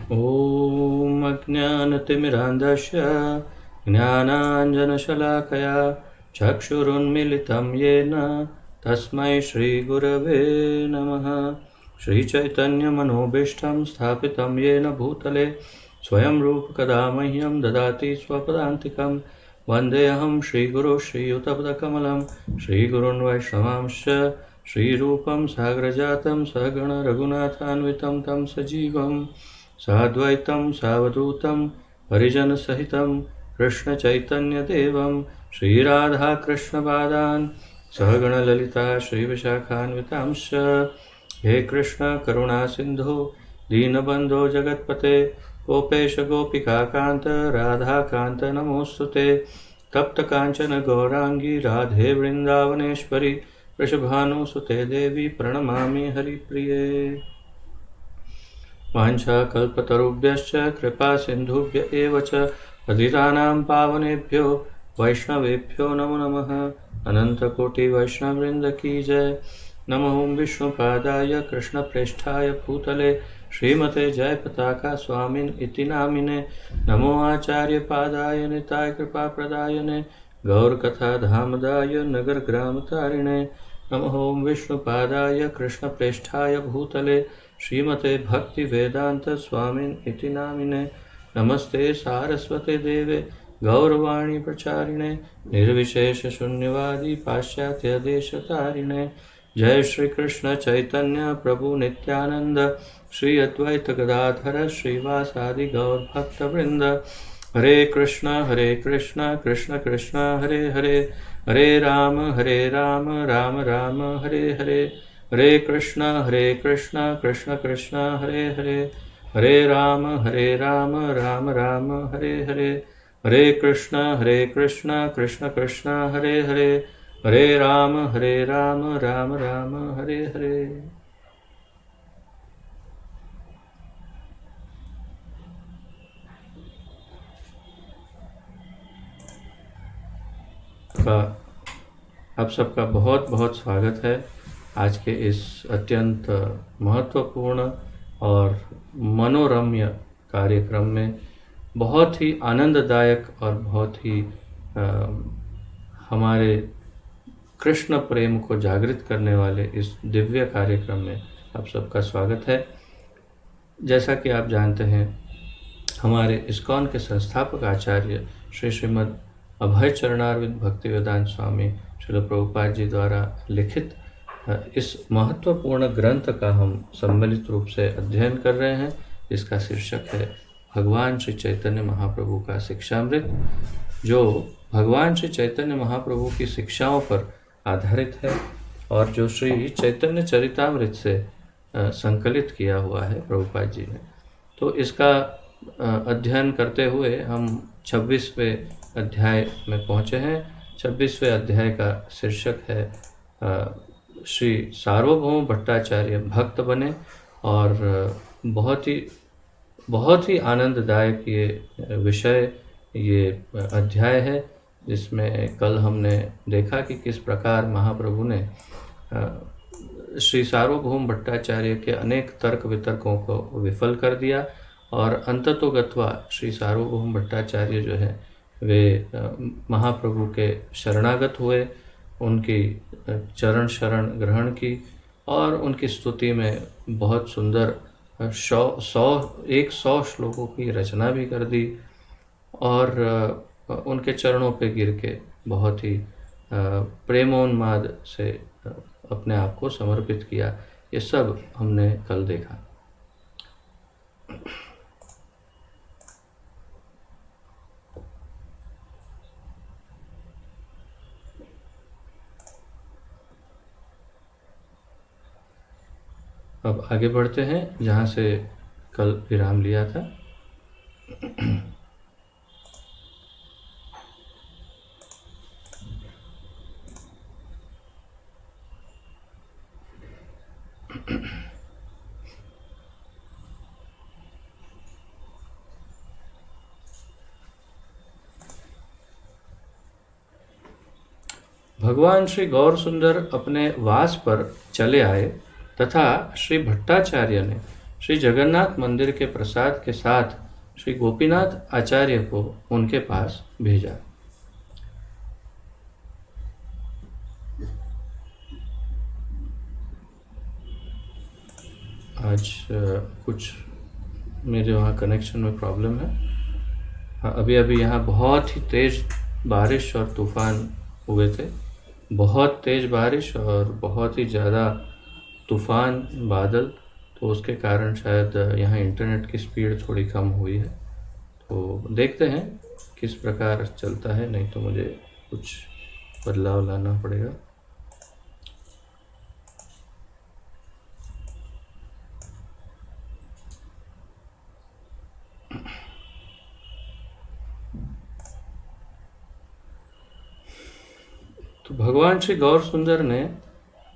ॐ अज्ञानतिमिरान्धस्य ज्ञानाञ्जनशलाकया चक्षुरुन्मिलितं येन तस्मै श्रीगुरवे नमः। श्रीचैतन्यमनोभीष्टं स्थापितं येन भूतले स्वयं रूपकदा मह्यं ददाति स्वपदान्तिकं। वन्देऽहं श्रीगुरुं श्रीयुतपदकमलं श्रीगुरून् वैष्णवांश्च श्रीरूपं साग्रजातं सगण रघुनाथान्वितं तं सजीवं साद्वैतं सावधूतं परिजनसहितं कृष्णचैतन्यदेवं श्रीराधाकृष्णपादान् सहगणललिता श्रीविशाखान्वितांश्च। हे कृष्ण करुणा सिन्धु दीनबन्धो जगत्पते गोपेश गोपिकान्त राधाकान्त नमोऽस्तुते। तप्तकाञ्चन गौराङ्गी राधे वृन्दावनेश्वरी वृषभानुसुते देवी प्रणमामि हरिप्रिये। वाञ्छाकल्पतरुभ्यश्च कृपा सिन्धुभ्य एव च पतितानां पावनेभ्यो वैष्णवेभ्यो नमो नमः। अनन्तकोटि वैष्णववृन्द की जय। नमो विष्णुपादाय कृष्णप्रेष्ठाय भूतले श्रीमते जयपताका स्वामिन् इति नामिने। नमो आचार्यपादाय निताय कृपाप्रदायने गौरकथाधामदाय नगरग्रामतारिणे। नमो विष्णुपादाय कृष्णप्रेष्ठाय भूतले श्रीमते भक्तिवेदांत स्वामिन् इति नामिने। नमस्ते सारस्वते देवे गौरवाणी प्रचारिणे निर्विशेष शून्यवादी पाश्चात्य देशतारिणे। जय श्री कृष्ण चैतन्य प्रभु नित्यानंद श्री अद्वैत गदाधर श्रीवासादि गौर भक्त वृंद। हरे कृष्ण कृष्ण कृष्ण हरे हरे हरे राम राम राम हरे हरे। हरे कृष्ण कृष्ण कृष्ण हरे हरे हरे राम राम राम हरे हरे। हरे कृष्ण कृष्ण कृष्ण हरे हरे हरे राम राम राम हरे हरे। आप सबका बहुत बहुत स्वागत है आज के इस अत्यंत महत्वपूर्ण और मनोरम्य कार्यक्रम में। बहुत ही आनंददायक और बहुत ही हमारे कृष्ण प्रेम को जागृत करने वाले इस दिव्य कार्यक्रम में आप सबका स्वागत है। जैसा कि आप जानते हैं, हमारे इस्कॉन के संस्थापक आचार्य श्रीमद् अभय चरणारविंद भक्तिवेदांत स्वामी श्रील प्रभुपाद जी द्वारा लिखित इस महत्वपूर्ण ग्रंथ का हम सम्मिलित रूप से अध्ययन कर रहे हैं, जिसका शीर्षक है भगवान श्री चैतन्य महाप्रभु का शिक्षामृत, जो भगवान श्री चैतन्य महाप्रभु की शिक्षाओं पर आधारित है और जो श्री चैतन्य चरितामृत से संकलित किया हुआ है प्रभुपाद जी ने। तो इसका अध्ययन करते हुए हम 26वें अध्याय में पहुँचे हैं। 26वें अध्याय का शीर्षक है श्री सार्वभौम भट्टाचार्य भक्त बने। और बहुत ही आनंददायक ये विषय, ये अध्याय है, जिसमें कल हमने देखा कि किस प्रकार महाप्रभु ने श्री सार्वभौम भट्टाचार्य के अनेक तर्क वितर्कों को विफल कर दिया और अंततोगत्वा श्री सार्वभौम भट्टाचार्य जो है वे महाप्रभु के शरणागत हुए, उनकी चरण शरण ग्रहण की और उनकी स्तुति में बहुत सुंदर 100 श्लोकों की रचना भी कर दी और उनके चरणों पे गिर के बहुत ही प्रेमोन्माद से अपने आप को समर्पित किया। ये सब हमने कल देखा। अब आगे बढ़ते हैं जहाँ से कल विराम लिया था। भगवान श्री गौर सुंदर अपने वास पर चले आए तथा श्री भट्टाचार्य ने श्री जगन्नाथ मंदिर के प्रसाद के साथ श्री गोपीनाथ आचार्य को उनके पास भेजा। आज कुछ मेरे वहाँ कनेक्शन में प्रॉब्लम है। हाँ, अभी अभी यहाँ बहुत ही तेज़ बारिश और तूफ़ान हुए थे। बहुत तेज़ बारिश और बहुत ही ज़्यादा तूफ़ान, बादल, तो उसके कारण शायद यहाँ इंटरनेट की स्पीड थोड़ी कम हुई है। तो देखते हैं किस प्रकार चलता है, नहीं तो मुझे कुछ बदलाव लाना पड़ेगा। तो भगवान श्री गौर सुंदर ने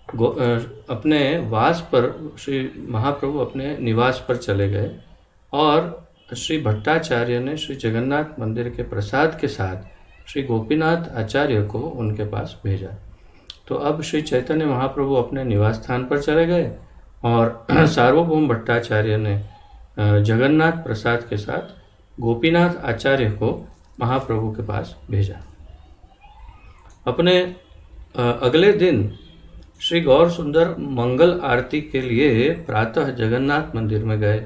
अपने वास पर, श्री महाप्रभु अपने निवास पर चले गए और श्री भट्टाचार्य ने श्री जगन्नाथ मंदिर के प्रसाद के साथ श्री गोपीनाथ आचार्य को उनके पास भेजा। तो अब श्री चैतन्य महाप्रभु अपने निवास स्थान पर चले गए और सार्वभौम भट्टाचार्य ने जगन्नाथ प्रसाद के साथ गोपीनाथ आचार्य को महाप्रभु के पास भेजा। अपने अगले दिन श्री गौर सुंदर मंगल आरती के लिए प्रातः जगन्नाथ मंदिर में गए।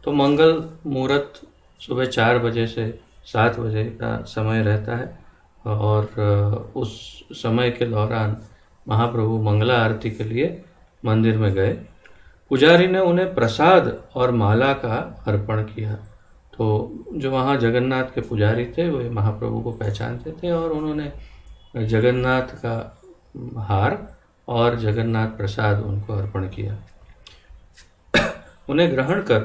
तो मंगल मुहूर्त सुबह 4 बजे से 7 बजे का समय रहता है और उस समय के दौरान महाप्रभु मंगला आरती के लिए मंदिर में गए। पुजारी ने उन्हें प्रसाद और माला का अर्पण किया। तो जो वहाँ जगन्नाथ के पुजारी थे वे महाप्रभु को पहचानते थे और उन्होंने जगन्नाथ का हार और जगन्नाथ प्रसाद उनको अर्पण किया। उन्हें ग्रहण कर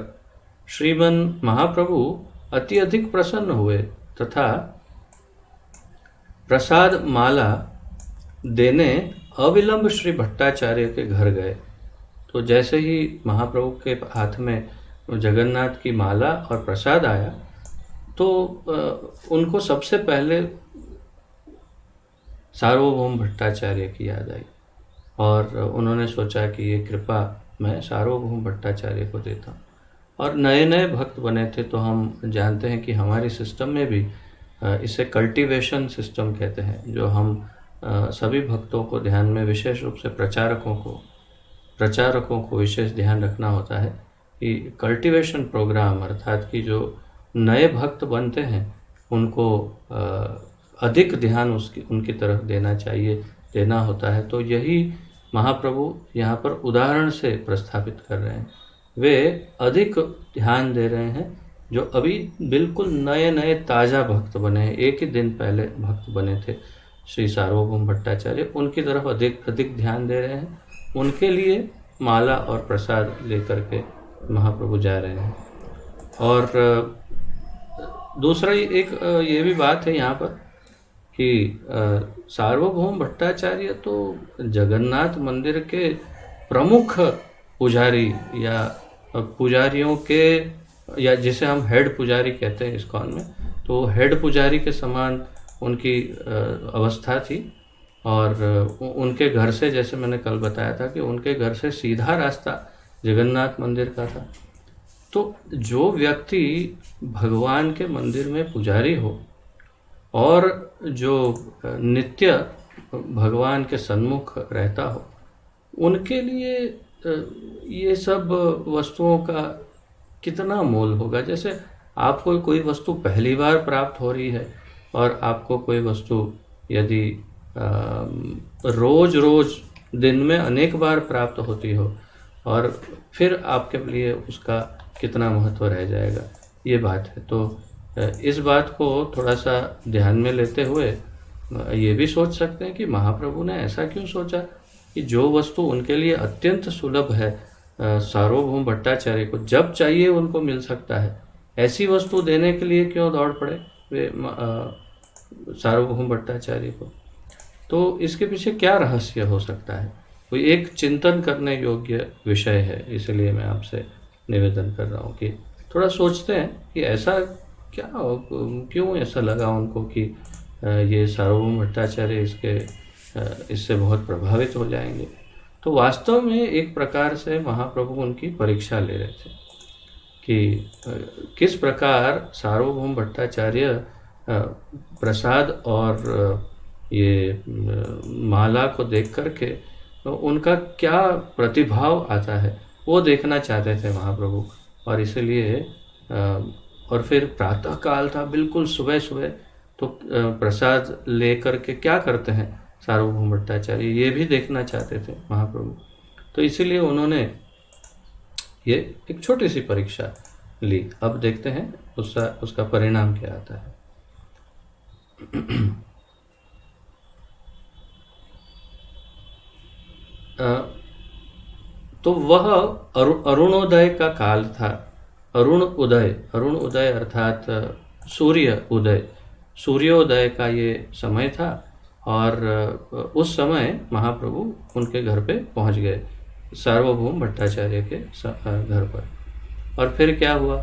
श्रीमन महाप्रभु अति अधिक प्रसन्न हुए तथा प्रसाद माला देने अविलंब श्री भट्टाचार्य के घर गए। तो जैसे ही महाप्रभु के हाथ में जगन्नाथ की माला और प्रसाद आया तो उनको सबसे पहले सार्वभौम भट्टाचार्य की याद आई और उन्होंने सोचा कि ये कृपा मैं सार्वभौम भट्टाचार्य को देता हूँ। और नए नए भक्त बने थे, तो हम जानते हैं कि हमारी सिस्टम में भी इसे कल्टीवेशन सिस्टम कहते हैं, जो हम सभी भक्तों को ध्यान में, विशेष रूप से प्रचारकों को विशेष ध्यान रखना होता है कि कल्टीवेशन प्रोग्राम, अर्थात कि जो नए भक्त बनते हैं उनको अधिक ध्यान उनकी तरफ देना होता है। तो यही महाप्रभु यहाँ पर उदाहरण से प्रस्थापित कर रहे हैं। वे अधिक ध्यान दे रहे हैं जो अभी बिल्कुल नए नए ताज़ा भक्त बने हैं, एक ही दिन पहले भक्त बने थे श्री सार्वभौम भट्टाचार्य, उनकी तरफ अधिक ध्यान दे रहे हैं। उनके लिए माला और प्रसाद लेकर के महाप्रभु जा रहे हैं। और दूसरा एक ये भी बात है यहाँ पर कि सार्वभौम भट्टाचार्य तो जगन्नाथ मंदिर के प्रमुख पुजारी या पुजारियों के, या जिसे हम हेड पुजारी कहते हैं इस्कॉन में, तो हेड पुजारी के समान उनकी अवस्था थी। और उनके घर से, जैसे मैंने कल बताया था कि उनके घर से सीधा रास्ता जगन्नाथ मंदिर का था। तो जो व्यक्ति भगवान के मंदिर में पुजारी हो और जो नित्य भगवान के सन्मुख रहता हो, उनके लिए ये सब वस्तुओं का कितना मोल होगा। जैसे आपको कोई वस्तु पहली बार प्राप्त हो रही है और आपको कोई वस्तु यदि रोज रोज दिन में अनेक बार प्राप्त होती हो, और फिर आपके लिए उसका कितना महत्व रह जाएगा, ये बात है। तो इस बात को थोड़ा सा ध्यान में लेते हुए ये भी सोच सकते हैं कि महाप्रभु ने ऐसा क्यों सोचा कि जो वस्तु उनके लिए अत्यंत सुलभ है, सार्वभौम भट्टाचार्य को जब चाहिए उनको मिल सकता है, ऐसी वस्तु देने के लिए क्यों दौड़ पड़े वे सार्वभौम भट्टाचार्य को। तो इसके पीछे क्या रहस्य हो सकता है, कोई एक चिंतन करने योग्य विषय है। इसलिए मैं आपसे निवेदन कर रहा हूँ कि थोड़ा सोचते हैं कि ऐसा क्या, क्यों ऐसा लगा उनको कि ये सार्वभौम भट्टाचार्य इससे बहुत प्रभावित हो जाएंगे। तो वास्तव में एक प्रकार से महाप्रभु उनकी परीक्षा ले रहे थे। कि किस प्रकार सार्वभौम भट्टाचार्य प्रसाद और ये माला को देख करके तो उनका क्या प्रतिभाव आता है वो देखना चाहते थे महाप्रभु। और इसलिए और फिर प्रातः काल था, बिल्कुल सुबह सुबह, तो प्रसाद लेकर के क्या करते हैं सार्वभौम भट्टाचार्य, ये भी देखना चाहते थे महाप्रभु। तो इसीलिए उन्होंने ये एक छोटी सी परीक्षा ली। अब देखते हैं उसका परिणाम क्या आता है। तो वह अरुणोदय का काल था। अरुण उदय अर्थात सूर्य उदय, सूर्योदय का ये समय था। और उस समय महाप्रभु उनके घर पे पहुंच गए, सार्वभौम भट्टाचार्य के घर पर। और फिर क्या हुआ,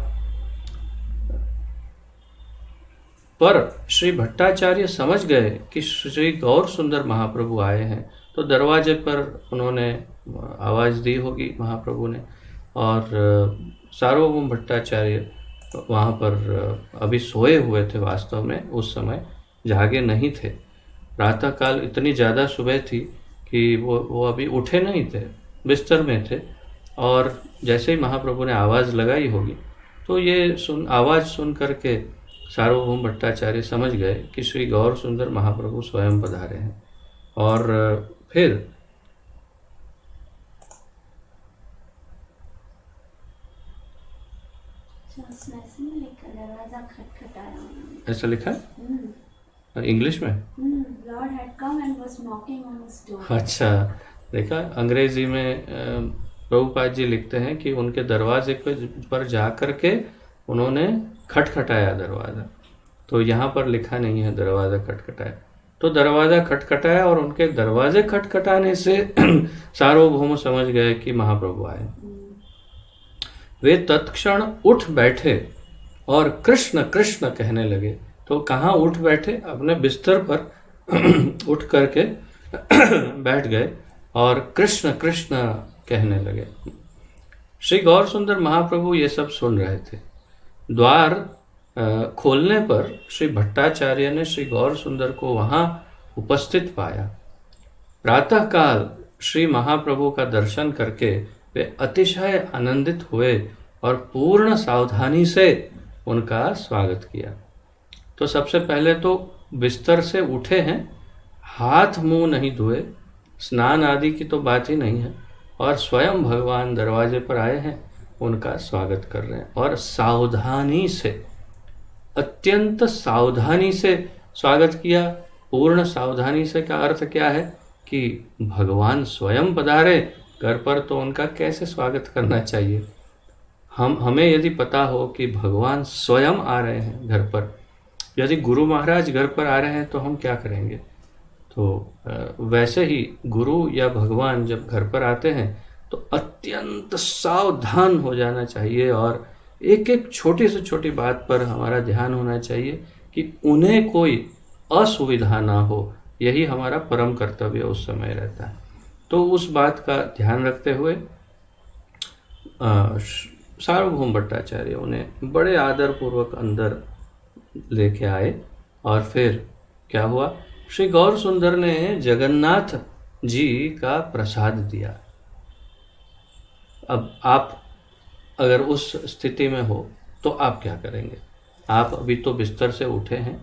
पर श्री भट्टाचार्य समझ गए कि श्री गौर सुंदर महाप्रभु आए हैं, तो दरवाजे पर उन्होंने आवाज़ दी होगी महाप्रभु ने। और सार्वभौम भट्टाचार्य वहाँ पर अभी सोए हुए थे, वास्तव में उस समय जागे नहीं थे। प्रातःकाल इतनी ज़्यादा सुबह थी कि वो अभी उठे नहीं थे, बिस्तर में थे। और जैसे ही महाप्रभु ने आवाज़ लगाई होगी तो ये आवाज़ सुन करके सार्वभौम भट्टाचार्य समझ गए कि श्री गौर सुंदर महाप्रभु स्वयं पधारे हैं। और फिर दरवाजा खटखटाया, ऐसा लिखा है इंग्लिश में। Lord had come and was knocking on his door. अच्छा, देखा, अंग्रेजी में प्रभुपाद जी लिखते हैं कि उनके दरवाजे पर जा करके उन्होंने खटखटाया दरवाज़ा। तो यहाँ पर लिखा नहीं है दरवाज़ा खटखटाया। तो दरवाज़ा खटखटाया और उनके दरवाजे खटखटाने से सार्वभौम समझ गए कि महाप्रभु आए। वे तत्क्षण उठ बैठे और कृष्ण कृष्ण कहने लगे। तो कहाँ उठ बैठे, अपने बिस्तर पर उठ करके बैठ गए और कृष्ण कृष्ण कहने लगे। श्री गौर सुंदर महाप्रभु ये सब सुन रहे थे। द्वार खोलने पर श्री भट्टाचार्य ने श्री गौर सुंदर को वहाँ उपस्थित पाया। प्रातःकाल श्री महाप्रभु का दर्शन करके वे अतिशय आनंदित हुए और पूर्ण सावधानी से उनका स्वागत किया। तो सबसे पहले तो बिस्तर से उठे हैं, हाथ मुंह नहीं धोए, स्नान आदि की तो बात ही नहीं है, और स्वयं भगवान दरवाजे पर आए हैं, उनका स्वागत कर रहे हैं। और सावधानी से, अत्यंत सावधानी से स्वागत किया। पूर्ण सावधानी से का अर्थ क्या है कि भगवान स्वयं पधारे घर पर, तो उनका कैसे स्वागत करना चाहिए। हमें यदि पता हो कि भगवान स्वयं आ रहे हैं घर पर, यदि गुरु महाराज घर पर आ रहे हैं तो हम क्या करेंगे। तो वैसे ही गुरु या भगवान जब घर पर आते हैं तो अत्यंत सावधान हो जाना चाहिए और एक एक छोटी से छोटी बात पर हमारा ध्यान होना चाहिए कि उन्हें कोई असुविधा ना हो। यही हमारा परम कर्तव्य उस समय रहता है। तो उस बात का ध्यान रखते हुए सार्वभौम भट्टाचार्य उन्हें बड़े आदर पूर्वक अंदर लेके आए। और फिर क्या हुआ, श्री गौर सुंदर ने जगन्नाथ जी का प्रसाद दिया। अब आप अगर उस स्थिति में हो तो आप क्या करेंगे। आप अभी तो बिस्तर से उठे हैं,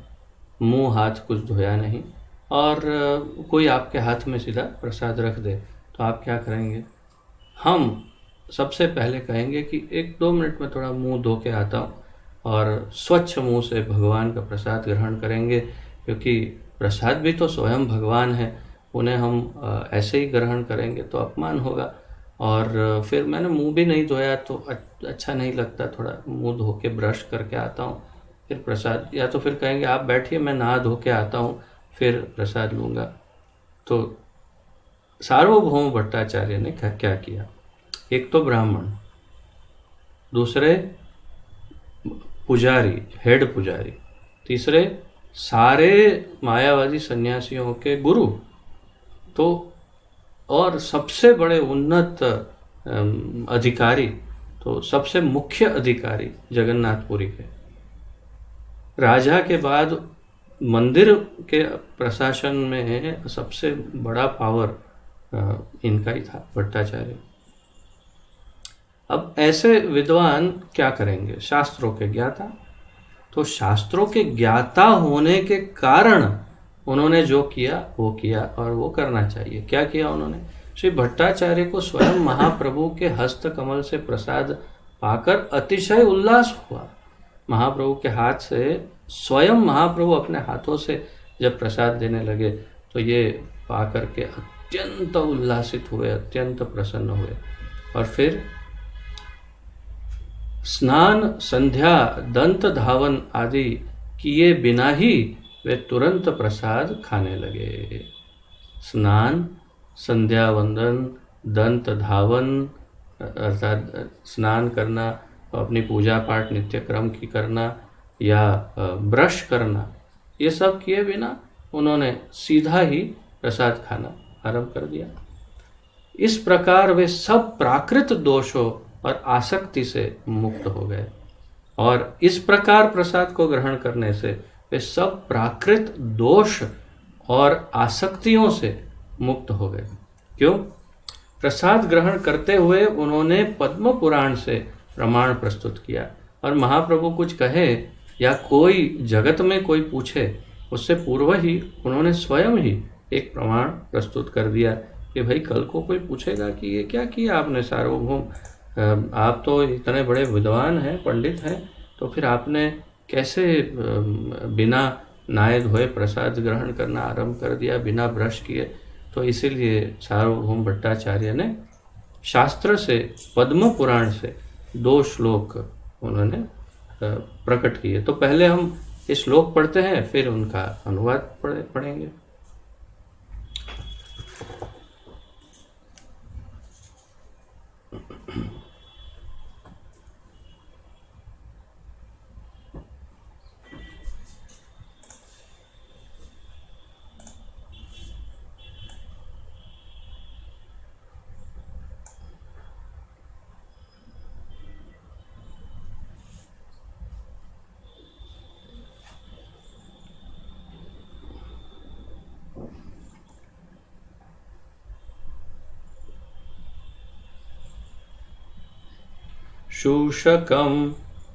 मुंह हाथ कुछ धोया नहीं, और कोई आपके हाथ में सीधा प्रसाद रख दे तो आप क्या करेंगे। हम सबसे पहले कहेंगे कि 1-2 मिनट में थोड़ा मुंह धो के आता हूँ, और स्वच्छ मुंह से भगवान का प्रसाद ग्रहण करेंगे, क्योंकि प्रसाद भी तो स्वयं भगवान है, उन्हें हम ऐसे ही ग्रहण करेंगे तो अपमान होगा। और फिर मैंने मुंह भी नहीं धोया तो अच्छा नहीं लगता, थोड़ा मुंह धो के ब्रश करके आता हूँ फिर प्रसाद, या तो फिर कहेंगे आप बैठिए मैं नहा धो के आता हूँ फिर प्रसाद लूँगा। तो सार्वभौम भट्टाचार्य ने क्या किया, एक तो ब्राह्मण, दूसरे पुजारी, हेड पुजारी, तीसरे सारे मायावादी सन्यासियों के गुरु, तो और सबसे बड़े उन्नत अधिकारी, तो सबसे मुख्य अधिकारी जगन्नाथपुरी के, राजा के बाद मंदिर के प्रशासन में सबसे बड़ा पावर इनका ही था, भट्टाचार्य। अब ऐसे विद्वान क्या करेंगे? शास्त्रों के ज्ञाता। तो शास्त्रों के ज्ञाता होने के कारण उन्होंने जो किया वो किया, और वो करना चाहिए। क्या किया उन्होंने? श्री भट्टाचार्य को स्वयं महाप्रभु के हस्त कमल से प्रसाद पाकर अतिशय उल्लास हुआ। महाप्रभु के हाथ से स्वयं महाप्रभु अपने हाथों से जब प्रसाद देने लगे तो ये पाकर के अत्यंत उल्लासित हुए, अत्यंत प्रसन्न हुए। और फिर स्नान, संध्या, दंत धावन आदि किए बिना ही वे तुरंत प्रसाद खाने लगे। स्नान, संध्या वंदन, दंत धावन अर्थात स्नान करना, अपनी पूजा पाठ नित्य क्रम की करना, या ब्रश करना, ये सब किए बिना उन्होंने सीधा ही प्रसाद खाना आरंभ कर दिया। इस प्रकार वे सब प्राकृत दोषों और आसक्ति से मुक्त हो गए, और इस प्रकार प्रसाद को ग्रहण करने से वे सब प्राकृत दोष और आसक्तियों से मुक्त हो गए। क्यों? प्रसाद ग्रहण करते हुए उन्होंने पद्म पुराण से प्रमाण प्रस्तुत किया, और महाप्रभु कुछ कहे या कोई जगत में कोई पूछे, उससे पूर्व ही उन्होंने स्वयं ही एक प्रमाण प्रस्तुत कर दिया कि भाई कल को कोई पूछेगा कि ये क्या किया आपने सार्वभौम, आप तो इतने बड़े विद्वान हैं, पंडित हैं, तो फिर आपने कैसे बिना नहाए धोए प्रसाद ग्रहण करना आरंभ कर दिया, बिना ब्रश किए? तो इसीलिए सार्वभौम भट्टाचार्य ने शास्त्र से, पद्म पुराण से 2 श्लोक उन्होंने प्रकट किए। तो पहले हम ये श्लोक पढ़ते हैं, फिर उनका अनुवाद पढ़ेंगे।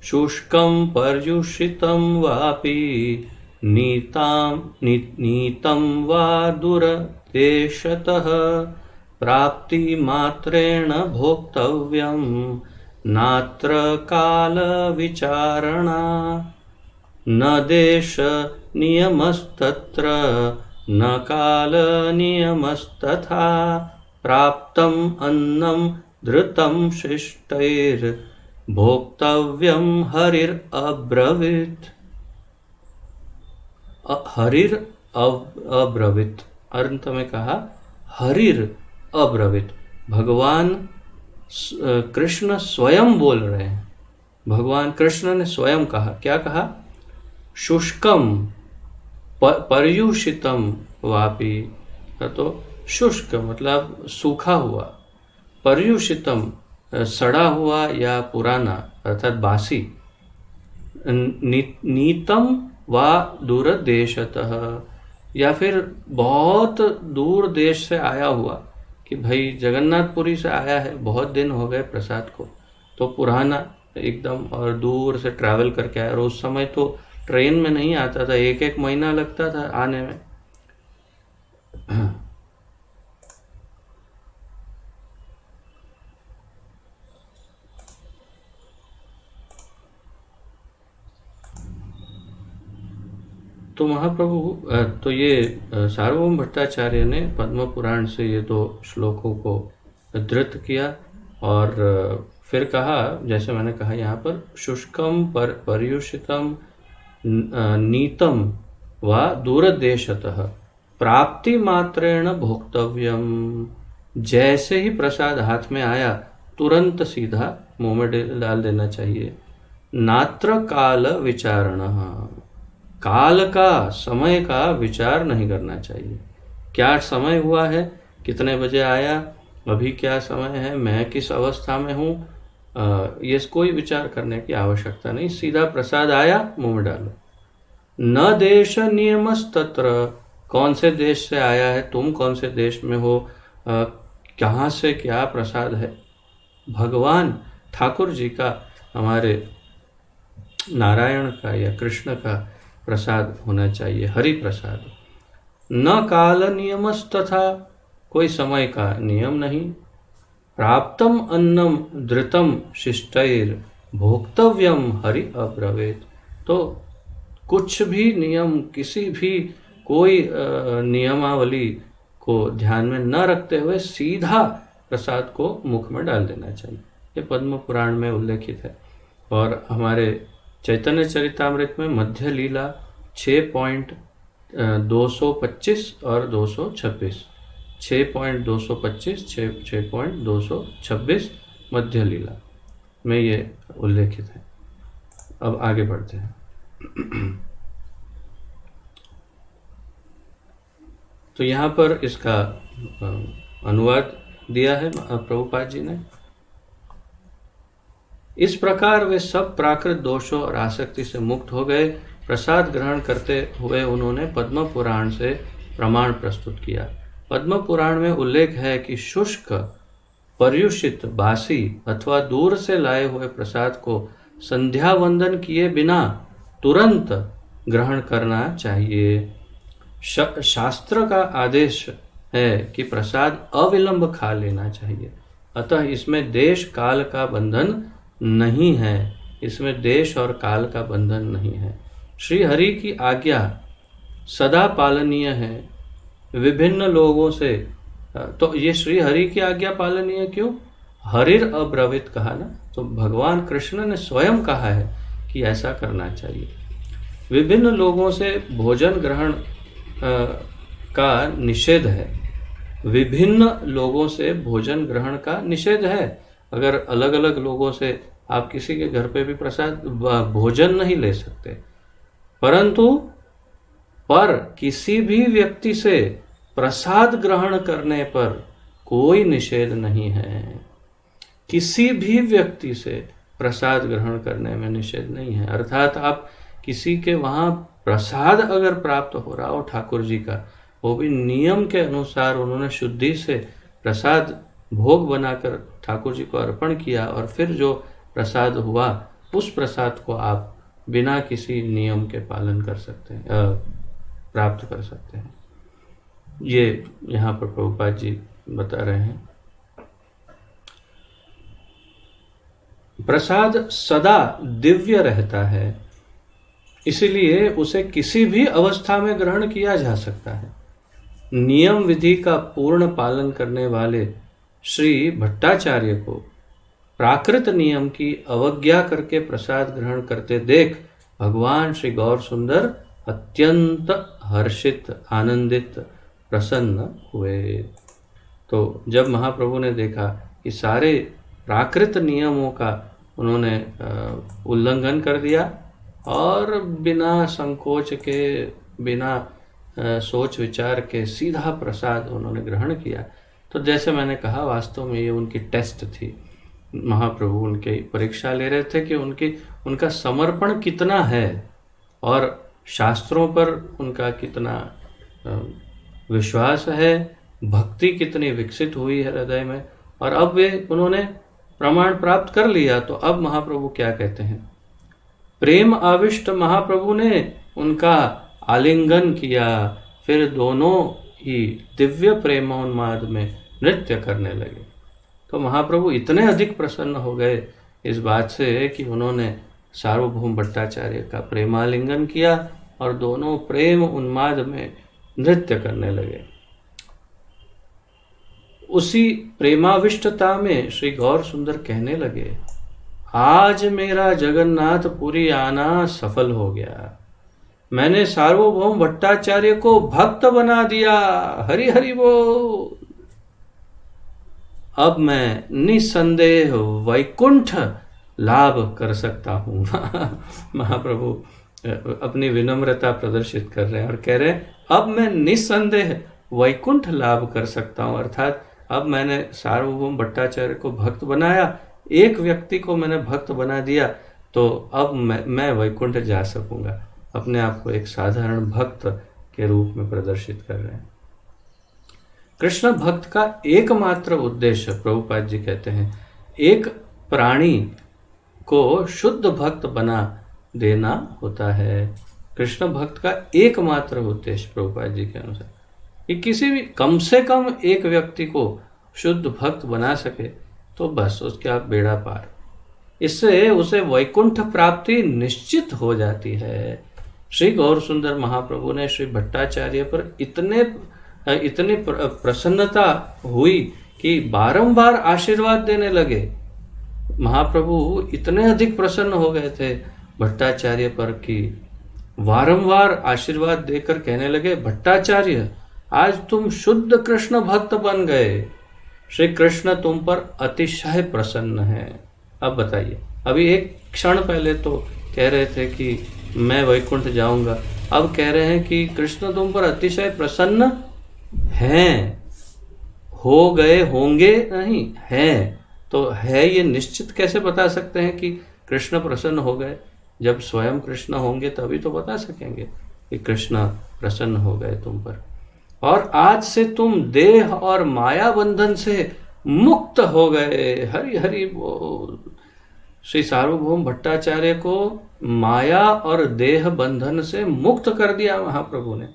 शुष्कं पर्युषितं वापि नीतं वा दूरदेशतः प्राप्तिमात्रेण भोक्तव्यं नात्र कालविचारणा न देश नियमस्तत्र न काल नियमस्तथा प्राप्तम् अन्नं धृतं शिष्टैर्भोक्तव्यं हरिरब्रवीत्। अब्रवीत् अंत में कहा हरिर अब्रवीत्, भगवान कृष्ण स्वयं बोल रहे हैं। भगवान कृष्ण ने स्वयं कहा, क्या कहा? शुष्कम पर्युषितम वापि, तो शुष्क मतलब सूखा हुआ, पर्युषितम सड़ा हुआ या पुराना अर्थात बासी, नीतम वा दूर देशतः, या फिर बहुत दूर देश से आया हुआ, कि भाई जगन्नाथपुरी से आया है, बहुत दिन हो गए प्रसाद को, तो पुराना एकदम और दूर से ट्रैवल करके आया। और उस समय तो ट्रेन में नहीं आता था, 1-1 महीना लगता था आने में। तो महाप्रभु तो ये सार्वभौम भट्टाचार्य ने पद्म पुराण से ये 2 श्लोकों को धृत किया, और फिर कहा, जैसे मैंने कहा यहाँ पर, शुष्कम पर्युषितम नीतम वा दूरदेशतः प्राप्ति मात्रेण भोक्तव्यम। जैसे ही प्रसाद हाथ में आया तुरंत सीधा मुंह में डाल देना चाहिए। नात्र काल विचारण, काल का, समय का विचार नहीं करना चाहिए। क्या समय हुआ है, कितने बजे आया, अभी क्या समय है, मैं किस अवस्था में हूँ, ये कोई विचार करने की आवश्यकता नहीं, सीधा प्रसाद आया मुंह में डालो। न देश नियमस्तत्र, कौन से देश से आया है, तुम कौन से देश में हो, कहाँ से क्या प्रसाद है, भगवान ठाकुर जी का, हमारे नारायण का या कृष्ण का प्रसाद होना चाहिए, हरि प्रसाद। न काल नियमस्तथा, कोई समय का नियम नहीं। प्राप्तम अन्नम धृतम शिष्टैर भोक्तव्यम हरि अब्रवेत, तो कुछ भी नियम, किसी भी कोई नियमावली को ध्यान में न रखते हुए सीधा प्रसाद को मुख में डाल देना चाहिए। ये पद्म पुराण में उल्लेखित है। और हमारे चैतन्य चरितामृत में मध्य लीला 6.225 और 226, 6.225, 6.226 मध्य लीला में ये उल्लेखित है। अब आगे बढ़ते हैं। तो यहाँ पर इसका अनुवाद दिया है प्रभुपाद जी ने। इस प्रकार वे सब प्राकृत दोषों और आसक्ति से मुक्त हो गए। प्रसाद ग्रहण करते हुए उन्होंने पद्म पुराण से प्रमाण प्रस्तुत किया। पद्म पुराण में उल्लेख है कि शुष्क, पर्युषित, बासी अथवा दूर से लाए हुए प्रसाद को संध्या वंदन किए बिना तुरंत ग्रहण करना चाहिए। शास्त्र का आदेश है कि प्रसाद अविलंब खा लेना चाहिए। अतः इसमें देश काल का बंधन नहीं है, इसमें देश और काल का बंधन नहीं है। श्री हरि की आज्ञा सदा पालनीय है। विभिन्न लोगों से, तो ये श्री हरि की आज्ञा पालनीय क्यों? हरिर अब्रवीत कहा ना, तो भगवान कृष्ण ने स्वयं कहा है कि ऐसा करना चाहिए। विभिन्न लोगों से भोजन ग्रहण का निषेध है। विभिन्न लोगों से भोजन ग्रहण का निषेध है। अगर अलग अलग लोगों से आप किसी के घर पे भी प्रसाद भोजन नहीं ले सकते, परंतु पर किसी भी व्यक्ति से प्रसाद ग्रहण करने पर कोई निषेध नहीं है। किसी भी व्यक्ति से प्रसाद ग्रहण करने में निषेध नहीं है। अर्थात आप किसी के वहाँ प्रसाद अगर प्राप्त हो रहा हो ठाकुर जी का, वो भी नियम के अनुसार उन्होंने शुद्धि से प्रसाद भोग बनाकर ठाकुर जी को अर्पण किया और फिर जो प्रसाद हुआ उस प्रसाद को आप बिना किसी नियम के पालन कर सकते हैं, प्राप्त कर सकते हैं। ये यहाँ पर प्रभुपाद जी बता रहे हैं। प्रसाद सदा दिव्य रहता है, इसलिए उसे किसी भी अवस्था में ग्रहण किया जा सकता है। नियम विधि का पूर्ण पालन करने वाले श्री भट्टाचार्य को प्राकृत नियम की अवज्ञा करके प्रसाद ग्रहण करते देख भगवान श्री गौर सुंदर अत्यंत हर्षित, आनंदित, प्रसन्न हुए। तो जब महाप्रभु ने देखा कि सारे प्राकृत नियमों का उन्होंने उल्लंघन कर दिया और बिना संकोच के, बिना सोच विचार के सीधा प्रसाद उन्होंने ग्रहण किया, तो जैसे मैंने कहा वास्तव में ये उनकी टेस्ट थी। महाप्रभु उनकी परीक्षा ले रहे थे कि उनका समर्पण कितना है और शास्त्रों पर उनका कितना विश्वास है, भक्ति कितनी विकसित हुई है हृदय में। और अब उन्होंने प्रमाण प्राप्त कर लिया, तो अब महाप्रभु क्या कहते हैं? प्रेम आविष्ट महाप्रभु ने उनका आलिंगन किया, फिर दोनों ही दिव्य प्रेमोन्माद में नृत्य करने लगे। तो महाप्रभु इतने अधिक प्रसन्न हो गए इस बात से कि उन्होंने सार्वभौम भट्टाचार्य का प्रेमालिंगन किया और दोनों प्रेम उन्माद में नृत्य करने लगे। उसी प्रेमाविष्टता में श्री गौर सुंदर कहने लगे, आज मेरा जगन्नाथपुरी आना सफल हो गया। मैंने सार्वभौम भट्टाचार्य को भक्त बना दिया। हरि हरि बोल। अब मैं निसंदेह वैकुंठ लाभ कर सकता हूँ। महाप्रभु अपनी विनम्रता प्रदर्शित कर रहे हैं और कह रहे हैं अब मैं निसंदेह वैकुंठ लाभ कर सकता हूँ। अर्थात अब मैंने सार्वभौम भट्टाचार्य को भक्त बनाया, एक व्यक्ति को मैंने भक्त बना दिया तो अब मैं वैकुंठ जा सकूंगा। अपने आप को एक साधारण भक्त के रूप में प्रदर्शित कर रहे हैं। कृष्ण भक्त का एकमात्र उद्देश्य, प्रभुपाद जी कहते हैं, एक प्राणी को शुद्ध भक्त बना देना होता है। कृष्ण भक्त का एकमात्र उद्देश्य प्रभुपाद जी के अनुसार कि किसी भी कम से कम एक व्यक्ति को शुद्ध भक्त बना सके तो बस उसके आप बेड़ा पार। इससे उसे वैकुंठ प्राप्ति निश्चित हो जाती है। श्री गौर सुंदर महाप्रभु ने श्री भट्टाचार्य पर इतनी प्रसन्नता हुई कि बारंबार आशीर्वाद देने लगे। महाप्रभु इतने अधिक प्रसन्न हो गए थे भट्टाचार्य पर कि वारंवार आशीर्वाद देकर कहने लगे, भट्टाचार्य आज तुम शुद्ध कृष्ण भक्त बन गए, श्री कृष्ण तुम पर अतिशय प्रसन्न है। अब बताइए, अभी एक क्षण पहले तो कह रहे थे कि मैं वैकुंठ जाऊंगा, अब कह रहे हैं कि कृष्ण तुम पर अतिशय प्रसन्न हैं। हो गए होंगे नहीं, हैं। तो है ये निश्चित कैसे बता सकते हैं कि कृष्ण प्रसन्न हो गए? जब स्वयं कृष्ण होंगे तभी तो बता सकेंगे कि कृष्ण प्रसन्न हो गए तुम पर। और आज से तुम देह और माया बंधन से मुक्त हो गए। हरि हरि बोल। श्री सार्वभौम भट्टाचार्य को माया और देह बंधन से मुक्त कर दिया महाप्रभु ने।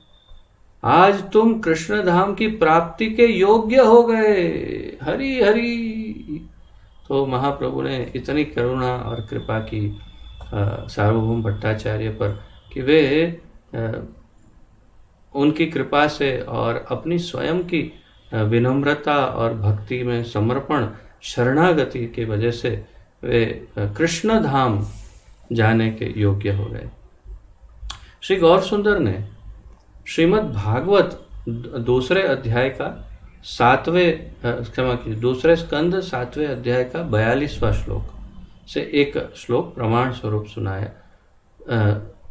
आज तुम कृष्ण धाम की प्राप्ति के योग्य हो गए। हरि हरि। तो महाप्रभु ने इतनी करुणा और कृपा की सार्वभौम भट्टाचार्य पर कि वे उनकी कृपा से और अपनी स्वयं की विनम्रता और भक्ति में समर्पण, शरणागति की वजह से वे कृष्ण धाम जाने के योग्य हो गए। श्री गौर सुंदर ने श्रीमद् भागवत दूसरे अध्याय का दूसरे स्कंद 7वें अध्याय का 42वां श्लोक से एक श्लोक प्रमाण स्वरूप सुनाया।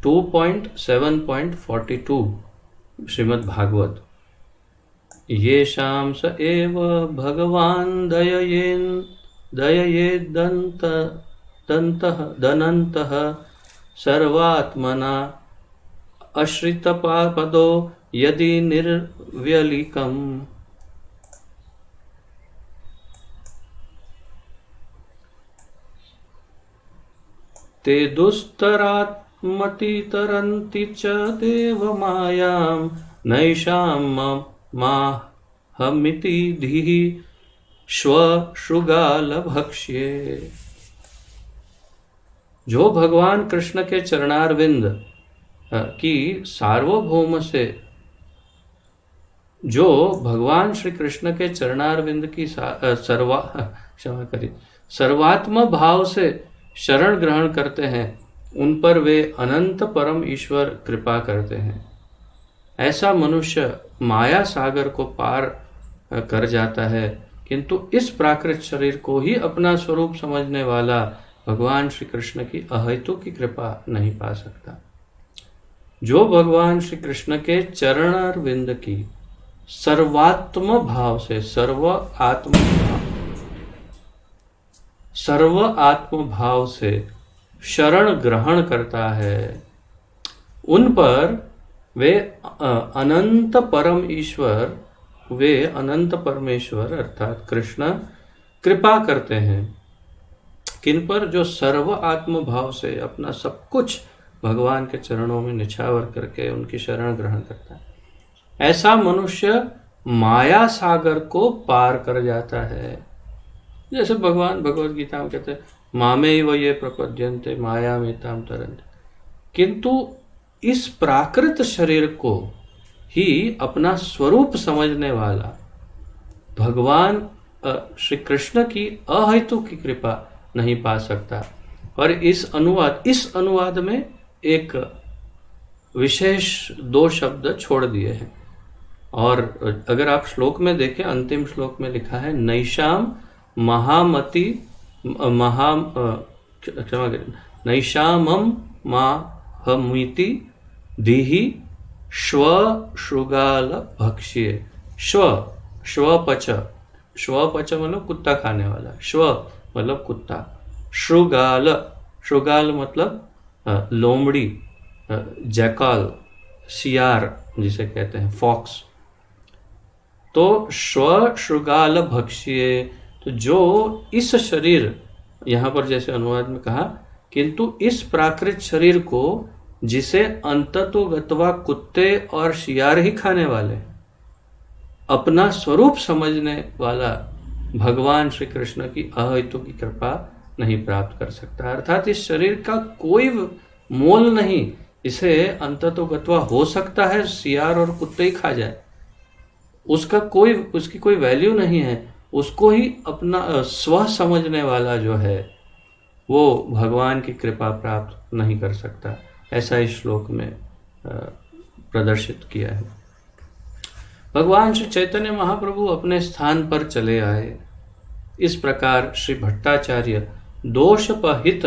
2.7.42 श्रीमद् भागवत। येषां स एव भगवान् दययेदनन्तः सर्वात्मना अश्रितपापदो यदि निर्व्यलिकम्। ते दुस्तरात्मतितरन्ति च देवमायां नैषां माहमिति धीः श्वशृगालभक्ष्ये। जो भगवान कृष्ण के चरणारविंद की सार्वभौम से, जो भगवान श्री कृष्ण के चरणारविंद की सर्वात्म भाव से शरण ग्रहण करते हैं, उन पर वे अनंत परम ईश्वर कृपा करते हैं। ऐसा मनुष्य माया सागर को पार कर जाता है, किंतु इस प्राकृत शरीर को ही अपना स्वरूप समझने वाला भगवान श्री कृष्ण की अहेतु की कृपा नहीं पा सकता। जो भगवान श्री कृष्ण के चरणारविंद की सर्वात्म भाव से, सर्व आत्म भाव से शरण ग्रहण करता है, उन पर वे अनंत परम ईश्वर, वे अनंत परमेश्वर अर्थात कृष्ण कृपा करते हैं। किन पर? जो सर्व आत्म भाव से अपना सब कुछ भगवान के चरणों में निछावर करके उनकी शरण ग्रहण करता है। ऐसा मनुष्य माया सागर को पार कर जाता है। जैसे भगवान भगवद गीता में कहते हैं, मामेव ये प्रपद्यन्ते मायामेतां तरन्ते। किंतु इस प्राकृत शरीर को ही अपना स्वरूप समझने वाला भगवान श्री कृष्ण की अहेतु की कृपा नहीं पा सकता। और इस अनुवाद में एक विशेष 2 शब्द छोड़ दिए हैं। और अगर आप श्लोक में देखें, अंतिम श्लोक में लिखा है, नैषाम महामति नैषामं माहमिति धीहि श्वशृगाल भक्ष्ये। श्वपच मतलब कुत्ता खाने वाला। श्व मतलब कुत्ता। श्रुगाल, श्रुगाल मतलब लोमड़ी, जैकाल, सियार जिसे कहते हैं, फॉक्स। तो श्व श्रुगाल भक्ष्ये, तो जो इस शरीर, यहाँ पर जैसे अनुवाद में कहा, किंतु इस प्राकृत शरीर को जिसे अंततोगत्वा कुत्ते और शियार ही खाने वाले, अपना स्वरूप समझने वाला भगवान श्री कृष्ण की अहेतु की कृपा नहीं प्राप्त कर सकता। अर्थात इस शरीर का कोई मोल नहीं, इसे अंततोगत्वा हो सकता है सियार और कुत्ते ही खा जाए, उसकी कोई वैल्यू नहीं है। उसको ही अपना स्व समझने वाला जो है वो भगवान की कृपा प्राप्त नहीं कर सकता। ऐसा इस श्लोक में प्रदर्शित किया है। भगवान श्री चैतन्य महाप्रभु अपने स्थान पर चले आए। इस प्रकार श्री भट्टाचार्य दोष अपहित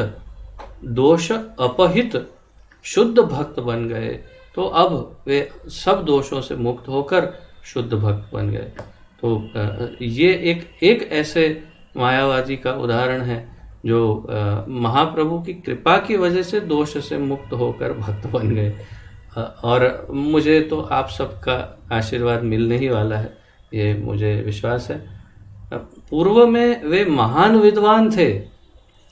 शुद्ध भक्त बन गए। तो अब वे सब दोषों से मुक्त होकर शुद्ध भक्त बन गए। तो ये एक ऐसे मायावादी का उदाहरण है जो महाप्रभु की कृपा की वजह से दोष से मुक्त होकर भक्त बन गए। और मुझे तो आप सबका आशीर्वाद मिलने ही वाला है, ये मुझे विश्वास है। पूर्व में वे महान विद्वान थे,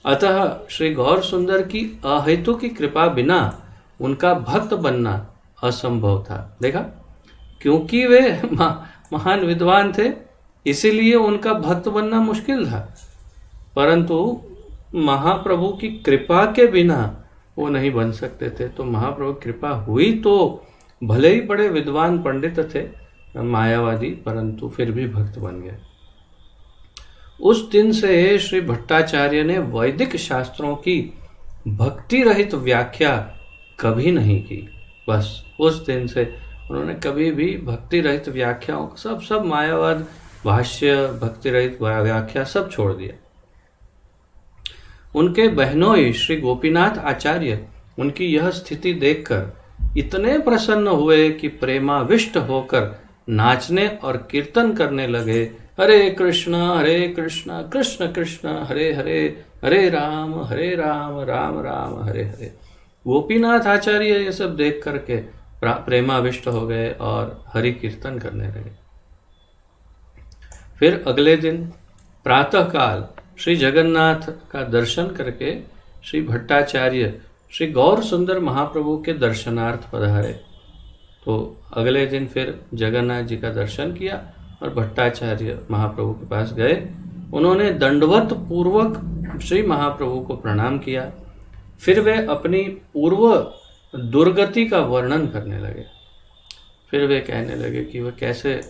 अतः श्री गौर सुंदर की अहेतु की कृपा बिना उनका भक्त बनना असंभव था। देखा, क्योंकि वे महान विद्वान थे इसीलिए उनका भक्त बनना मुश्किल था, परंतु महाप्रभु की कृपा के बिना वो नहीं बन सकते थे। तो महाप्रभु की कृपा हुई तो भले ही बड़े विद्वान पंडित थे मायावादी, परंतु फिर भी भक्त बन गए। उस दिन से श्री भट्टाचार्य ने वैदिक शास्त्रों की भक्ति रहित व्याख्या कभी नहीं की। बस उस दिन से उन्होंने कभी भी भक्ति रहित व्याख्याओं सब मायावाद, भाष्य, भक्ति रहित व्याख्या सब छोड़ दिया। उनके बहनोई श्री गोपीनाथ आचार्य उनकी यह स्थिति देखकर इतने प्रसन्न हुए कि प्रेमाविष्ट होकर नाचने और कीर्तन करने लगे। हरे कृष्ण कृष्ण कृष्ण हरे हरे, हरे राम राम राम हरे हरे। गोपीनाथ आचार्य ये सब देख करके प्रेमाविष्ट हो गए और हरि कीर्तन करने लगे। फिर अगले दिन प्रातःकाल श्री जगन्नाथ का दर्शन करके श्री भट्टाचार्य श्री गौर सुंदर महाप्रभु के दर्शनार्थ पधारे। तो अगले दिन फिर जगन्नाथ जी का दर्शन किया और भट्टाचार्य महाप्रभु के पास गए। उन्होंने दंडवत पूर्वक श्री महाप्रभु को प्रणाम किया। फिर वे अपनी पूर्व दुर्गति का वर्णन करने लगे। फिर वे कहने लगे कि वह कैसे,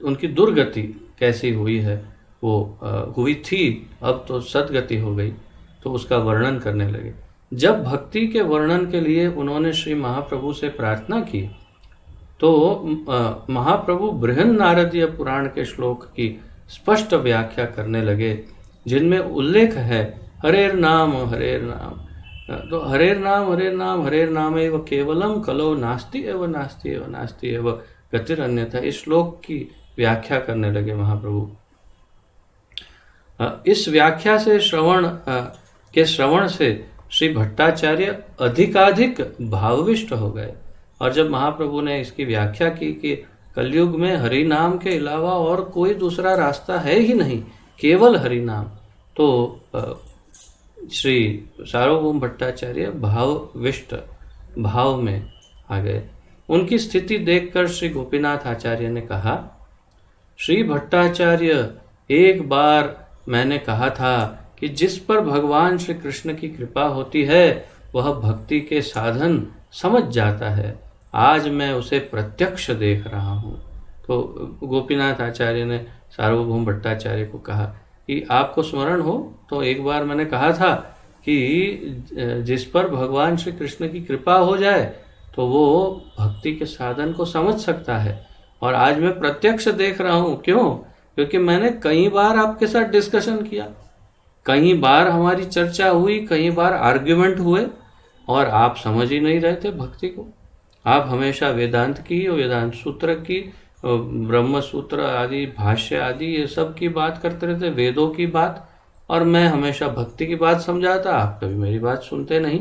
उनकी दुर्गति कैसी हुई है, वो हुई थी, अब तो सदगति हो गई, तो उसका वर्णन करने लगे। जब भक्ति के वर्णन के लिए उन्होंने श्री महाप्रभु से प्रार्थना की तो महाप्रभु बृहन नारदीय पुराण के श्लोक की स्पष्ट व्याख्या करने लगे, जिनमें उल्लेख है हरेर नाम हरेर नाम। तो हरेर नाम एव केवलम कलो नास्ति एव नास्ति एव नास्ति एव गतिरन्यथा। इस श्लोक की व्याख्या करने लगे महाप्रभु। इस व्याख्या से श्रवण से श्री भट्टाचार्य अधिकाधिक भावविष्ट हो गए। और जब महाप्रभु ने इसकी व्याख्या की कि कलयुग में हरि नाम के अलावा और कोई दूसरा रास्ता है ही नहीं, केवल हरि नाम, तो श्री सार्वभौम भट्टाचार्य भावविष्ट भाव में आ गए। उनकी स्थिति देखकर श्री गोपीनाथ आचार्य ने कहा, श्री भट्टाचार्य, एक बार मैंने कहा था कि जिस पर भगवान श्री कृष्ण की कृपा होती है वह भक्ति के साधन समझ जाता है। आज मैं उसे प्रत्यक्ष देख रहा हूँ। तो गोपीनाथ आचार्य ने सार्वभौम भट्टाचार्य को कहा कि आपको स्मरण हो तो एक बार मैंने कहा था कि जिस पर भगवान श्री कृष्ण की कृपा हो जाए तो वो भक्ति के साधन को समझ सकता है, और आज मैं प्रत्यक्ष देख रहा हूँ। क्यों? क्योंकि मैंने कई बार आपके साथ डिस्कशन किया, कई बार हमारी चर्चा हुई, कई बार आर्ग्यूमेंट हुए, और आप समझ ही नहीं रहे थे भक्ति को। आप हमेशा वेदांत की और वेदांत सूत्र की ब्रह्म सूत्र आदि, भाष्य आदि, ये सब की बात करते रहते, वेदों की बात, और मैं हमेशा भक्ति की बात समझाता, आप कभी मेरी बात सुनते नहीं।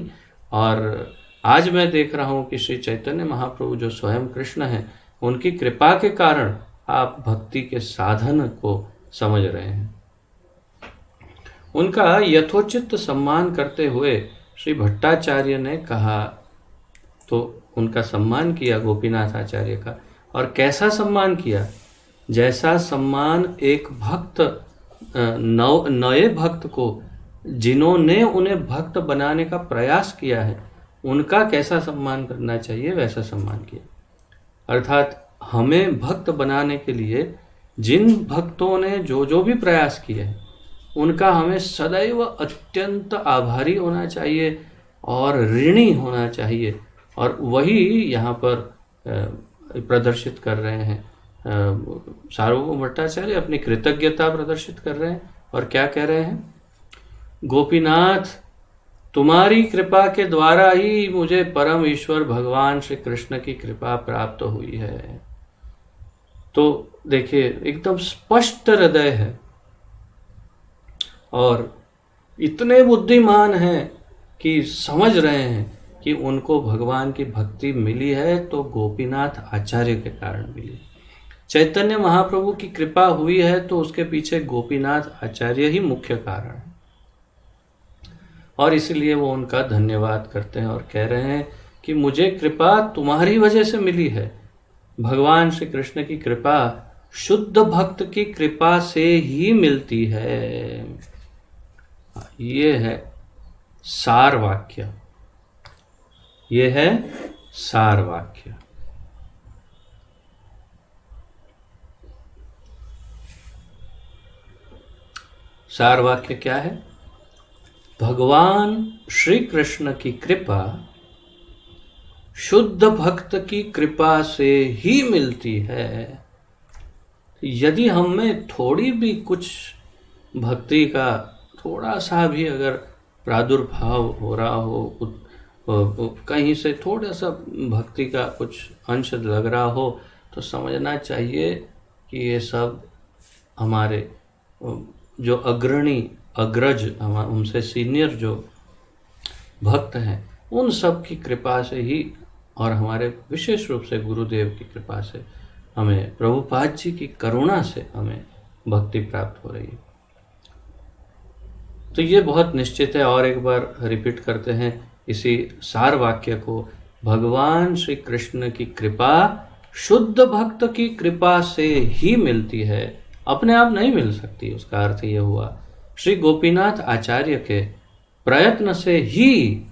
और आज मैं देख रहा हूँ कि श्री चैतन्य महाप्रभु जो स्वयं कृष्ण हैं, उनकी कृपा के कारण आप भक्ति के साधन को समझ रहे हैं। उनका यथोचित सम्मान करते हुए श्री भट्टाचार्य ने कहा, तो उनका सम्मान किया गोपीनाथ आचार्य का। और कैसा सम्मान किया? जैसा सम्मान एक भक्त नए भक्त को, जिन्होंने उन्हें भक्त बनाने का प्रयास किया है, उनका कैसा सम्मान करना चाहिए, वैसा सम्मान किया। अर्थात हमें भक्त बनाने के लिए जिन भक्तों ने जो जो भी प्रयास किए हैं, उनका हमें सदैव अत्यंत आभारी होना चाहिए और ऋणी होना चाहिए। और वही यहाँ पर प्रदर्शित कर रहे हैं सार्वभौम भट्टाचार्य, अपनी कृतज्ञता प्रदर्शित कर रहे हैं। और क्या कह रहे हैं? गोपीनाथ, तुम्हारी कृपा के द्वारा ही मुझे परम ईश्वर भगवान श्री कृष्ण की कृपा प्राप्त हुई है। तो देखिए, एकदम स्पष्ट हृदय है और इतने बुद्धिमान हैं कि समझ रहे हैं कि उनको भगवान की भक्ति मिली है तो गोपीनाथ आचार्य के कारण मिली। चैतन्य महाप्रभु की कृपा हुई है तो उसके पीछे गोपीनाथ आचार्य ही मुख्य कारण है। और इसलिए वो उनका धन्यवाद करते हैं और कह रहे हैं कि मुझे कृपा तुम्हारी वजह से मिली है। भगवान श्री कृष्ण की कृपा शुद्ध भक्त की कृपा से ही मिलती है। ये है सार वाक्य, ये है सार वाक्य। सार वाक्य क्या है? भगवान श्री कृष्ण की कृपा शुद्ध भक्त की कृपा से ही मिलती है। यदि हमें थोड़ी भी कुछ भक्ति का थोड़ा सा भी अगर प्रादुर्भाव हो रहा हो, कहीं से थोड़ा सा भक्ति का कुछ अंश लग रहा हो, तो समझना चाहिए कि ये सब हमारे जो अग्रणी अग्रज, उनसे सीनियर जो भक्त हैं, उन सब की कृपा से ही, और हमारे विशेष रूप से गुरुदेव की कृपा से, हमें प्रभुपाद जी की करुणा से हमें भक्ति प्राप्त हो रही है। तो ये बहुत निश्चित है। और एक बार रिपीट करते हैं इसी सार वाक्य को, भगवान श्री कृष्ण की कृपा शुद्ध भक्त की कृपा से ही मिलती है, अपने आप नहीं मिल सकती। उसका अर्थ ये हुआ, श्री गोपीनाथ आचार्य के प्रयत्न से ही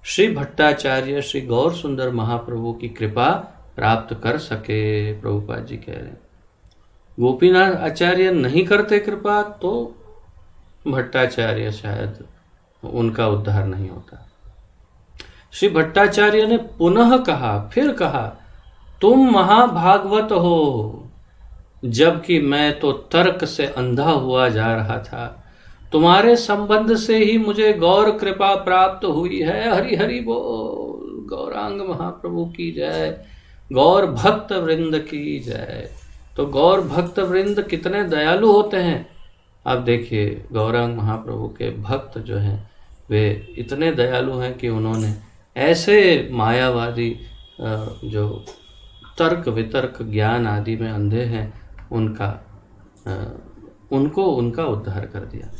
श्री भट्टाचार्य श्री गौर सुंदर महाप्रभु की कृपा प्राप्त कर सके। प्रभुपाद जी कह रहे हैं, गोपीनाथ आचार्य नहीं करते कृपा तो भट्टाचार्य शायद उनका उद्धार नहीं होता। श्री भट्टाचार्य ने पुनः कहा, फिर कहा, तुम महाभागवत हो, जबकि मैं तो तर्क से अंधा हुआ जा रहा था। तुम्हारे संबंध से ही मुझे गौर कृपा प्राप्त हुई है। हरि हरि बोल, गौरांग महाप्रभु की जय, गौर भक्त वृंद की जय। तो गौर भक्त वृंद कितने दयालु होते हैं। अब देखिए, गौरांग महाप्रभु के भक्त जो हैं वे इतने दयालु हैं कि उन्होंने ऐसे मायावादी जो तर्क वितर्क ज्ञान आदि में अंधे हैं, उनको उनका उद्धार कर दिया।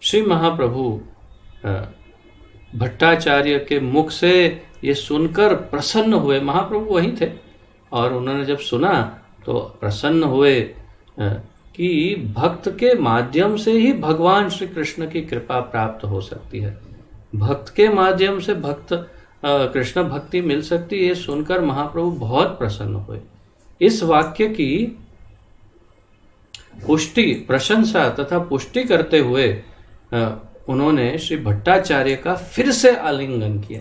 श्री महाप्रभु भट्टाचार्य के मुख से ये सुनकर प्रसन्न हुए। महाप्रभु वहीं थे और उन्होंने जब सुना तो प्रसन्न हुए कि भक्त के माध्यम से ही भगवान श्री कृष्ण की कृपा प्राप्त हो सकती है, भक्त के माध्यम से भक्त कृष्ण भक्ति मिल सकती है। ये सुनकर महाप्रभु बहुत प्रसन्न हुए। इस वाक्य की पुष्टि, प्रशंसा तथा पुष्टि करते हुए उन्होंने श्री भट्टाचार्य का फिर से आलिंगन किया।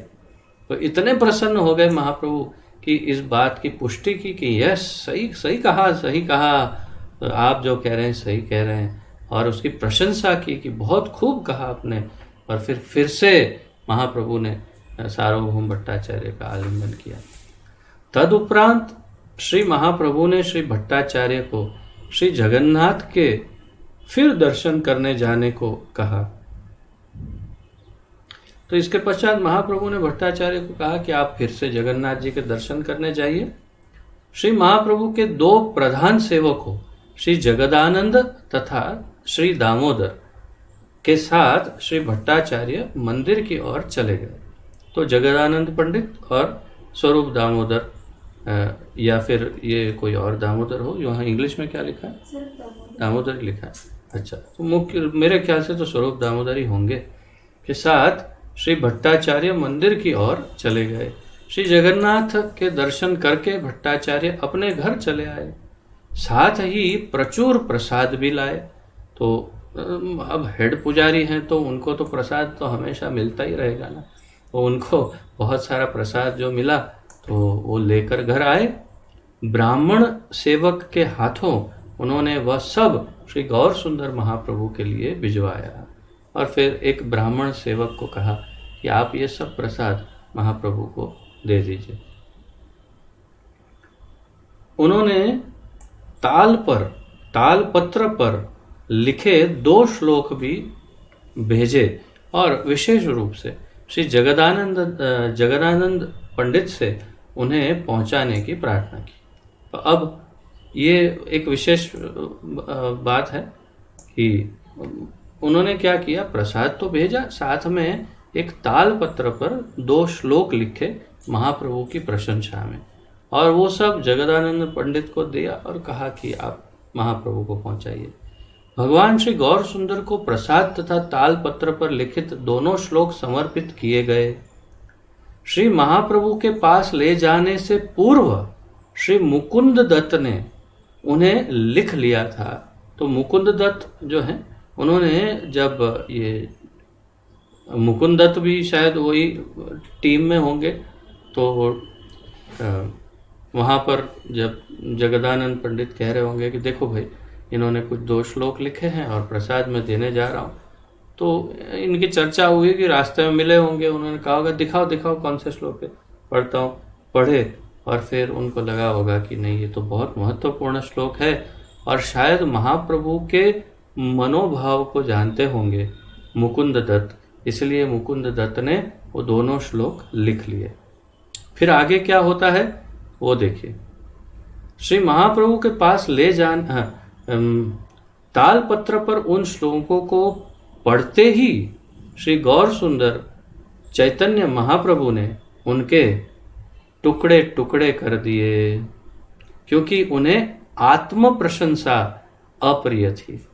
तो इतने प्रसन्न हो गए महाप्रभु कि इस बात की पुष्टि की कि यह सही कहा, आप जो कह रहे हैं सही कह रहे हैं, और उसकी प्रशंसा की कि बहुत खूब कहा आपने। और फिर से महाप्रभु ने सार्वभौम भट्टाचार्य का आलिंगन किया। तदुपरांत श्री महाप्रभु ने श्री भट्टाचार्य को श्री जगन्नाथ के फिर दर्शन करने जाने को कहा। तो इसके पश्चात महाप्रभु ने भट्टाचार्य को कहा कि आप फिर से जगन्नाथ जी के दर्शन करने जाइए। श्री महाप्रभु के दो प्रधान सेवकों श्री जगदानंद तथा श्री दामोदर के साथ श्री भट्टाचार्य मंदिर की ओर चले गए। तो जगदानंद पंडित और स्वरूप दामोदर, या फिर ये कोई और दामोदर हो, यहाँ इंग्लिश में क्या लिखा है? दामोदर लिखा है। अच्छा, तो मुख्य मेरे ख्याल से तो स्वरूप दामोदर ही होंगे, के साथ श्री भट्टाचार्य मंदिर की ओर चले गए। श्री जगन्नाथ के दर्शन करके भट्टाचार्य अपने घर चले आए, साथ ही प्रचुर प्रसाद भी लाए। तो अब हेड पुजारी हैं तो उनको तो प्रसाद तो हमेशा मिलता ही रहेगा ना। तो उनको बहुत सारा प्रसाद जो मिला तो वो लेकर घर आए। ब्राह्मण सेवक के हाथों उन्होंने वह सब श्री गौर सुंदर महाप्रभु के लिए भिजवाया और फिर एक ब्राह्मण सेवक को कहा कि आप ये सब प्रसाद महाप्रभु को दे दीजिए। उन्होंने तालपत्र पर लिखे 2 श्लोक भी भेजे और विशेष रूप से श्री जगदानंद पंडित से उन्हें पहुंचाने की प्रार्थना की। तो अब ये एक विशेष बात है कि उन्होंने क्या किया, प्रसाद तो भेजा, साथ में एक तालपत्र पर 2 श्लोक लिखे महाप्रभु की प्रशंसा में, और वो सब जगदानंद पंडित को दिया और कहा कि आप महाप्रभु को पहुंचाइए। भगवान श्री गौर सुंदर को प्रसाद तथा तालपत्र पर लिखित दोनों श्लोक समर्पित किए गए। श्री महाप्रभु के पास ले जाने से पूर्व श्री मुकुंद दत्त ने उन्हें लिख लिया था। तो मुकुंद दत्त जो है, उन्होंने जब ये मुकुंद दत्त भी शायद वही टीम में होंगे, तो वहाँ पर जब जगदानंद पंडित कह रहे होंगे कि देखो भाई, इन्होंने कुछ 2 श्लोक लिखे हैं और प्रसाद में देने जा रहा हूँ, तो इनकी चर्चा हुई कि रास्ते में मिले होंगे, उन्होंने कहा होगा दिखाओ कौन से श्लोक है, पढ़ता हूँ, पढ़े, और फिर उनको लगा होगा कि नहीं, ये तो बहुत महत्वपूर्ण श्लोक है और शायद महाप्रभु के मनोभाव को जानते होंगे मुकुंद दत्त, इसलिए मुकुंद दत्त ने वो दोनों श्लोक लिख लिए। फिर आगे क्या होता है वो देखिए। श्री महाप्रभु के पास ले जान तालपत्र पर उन श्लोकों को पढ़ते ही श्री गौर सुंदर चैतन्य महाप्रभु ने उनके टुकड़े टुकड़े कर दिए, क्योंकि उन्हें आत्म प्रशंसा अप्रिय थी।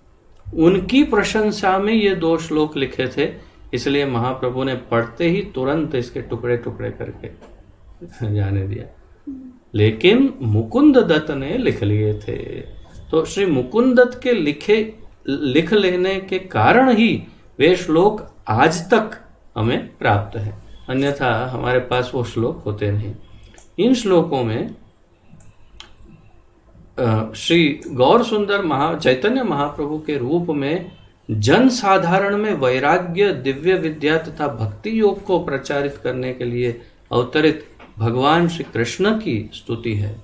उनकी प्रशंसा में ये 2 श्लोक लिखे थे, इसलिए महाप्रभु ने पढ़ते ही तुरंत इसके टुकड़े टुकड़े करके जाने दिया। लेकिन मुकुंद दत्त ने लिख लिए थे। तो श्री मुकुंद दत्त के लिख लेने के कारण ही वे श्लोक आज तक हमें प्राप्त हैं, अन्यथा हमारे पास वो श्लोक होते नहीं। इन श्लोकों में श्री गौर सुंदर चैतन्य महाप्रभु के रूप में जन साधारण में वैराग्य, दिव्य विद्या तथा भक्ति योग को प्रचारित करने के लिए अवतरित भगवान श्री कृष्ण की स्तुति है।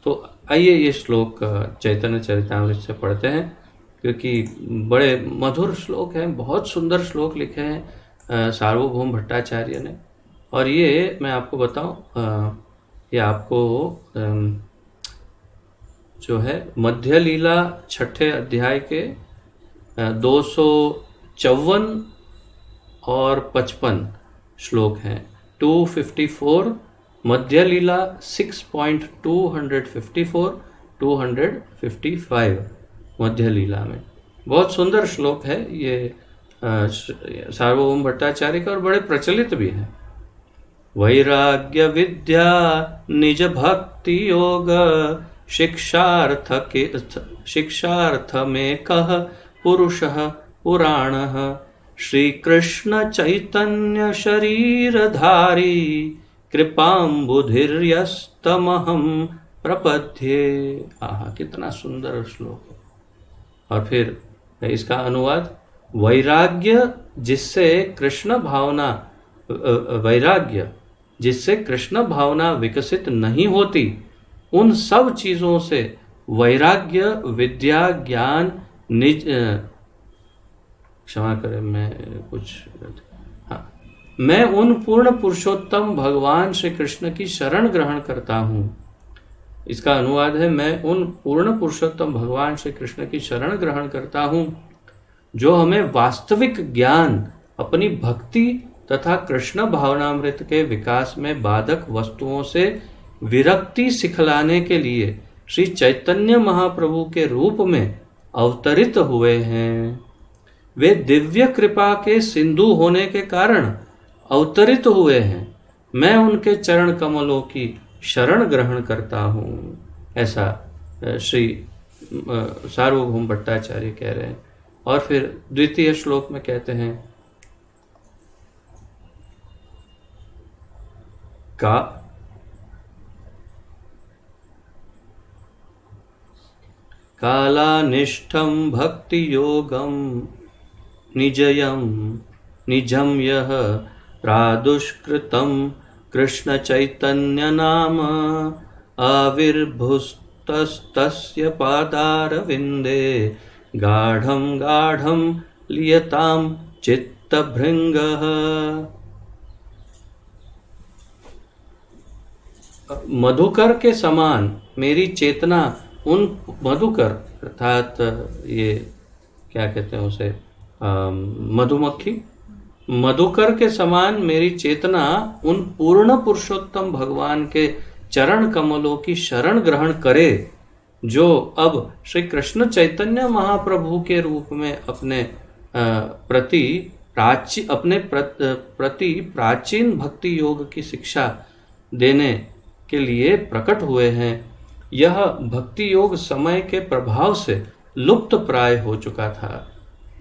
तो आइए ये श्लोक चैतन्य चरितामृत से पढ़ते हैं, क्योंकि बड़े मधुर श्लोक हैं, बहुत सुंदर श्लोक लिखे हैं सार्वभौम भट्टाचार्य ने। और ये मैं आपको बताऊं, ये आपको जो है मध्य लीला 6ठे अध्याय के 254 और 55 श्लोक हैं। 254 मध्य लीला 6.254 255 मध्य लीला में बहुत सुंदर श्लोक है ये सार्वभौम भट्टाचार्य का, और बड़े प्रचलित भी हैं। वैराग्य विद्या निज भक्ति योग शिक्षार्थ में कह पुरुषः पुराणः श्री कृष्ण चैतन्य शरीरधारी कृपाम्बुधिर्यस्तमहं प्रपद्ये। आहा, कितना सुंदर श्लोक है। और फिर इसका अनुवाद, वैराग्य जिससे कृष्ण भावना वैराग्य जिससे कृष्ण भावना विकसित नहीं होती, उन सब चीजों से वैराग्य, विद्या, ज्ञान, निज क्षमा करें मैं कुछ, हाँ, मैं उन पूर्ण पुरुषोत्तम भगवान श्री कृष्ण की शरण ग्रहण करता हूँ। इसका अनुवाद है, मैं उन पूर्ण पुरुषोत्तम भगवान श्री कृष्ण की शरण ग्रहण करता हूँ जो हमें वास्तविक ज्ञान, अपनी भक्ति तथा कृष्ण भावनामृत के विकास में बाधक वस्तुओं से विरक्ति सिखलाने के लिए श्री चैतन्य महाप्रभु के रूप में अवतरित हुए हैं। वे दिव्य कृपा के सिंधु होने के कारण अवतरित हुए हैं। मैं उनके चरण कमलों की शरण ग्रहण करता हूँ। ऐसा श्री सार्वभौम भट्टाचार्य कह रहे हैं। और फिर द्वितीय श्लोक में कहते हैं, कालानिष्ठं भक्ति योगम निजम यह प्रादुष्कृतं कृष्ण चैतन्य नाम आविर्भुस्तस्य पादारविन्दे गाढ़ं लियतां चित्तभृङ्गः। मधुकर के समान मेरी चेतना उन मधुकर अर्थात ये क्या कहते हैं उसे, मधुमक्खी, मधुकर के समान मेरी चेतना उन पूर्ण पुरुषोत्तम भगवान के चरण कमलों की शरण ग्रहण करे जो अब श्री कृष्ण चैतन्य महाप्रभु के रूप में अपने प्रति प्राचीन भक्ति योग की शिक्षा देने के लिए प्रकट हुए हैं। यह भक्ति योग समय के प्रभाव से लुप्त प्राय हो चुका था।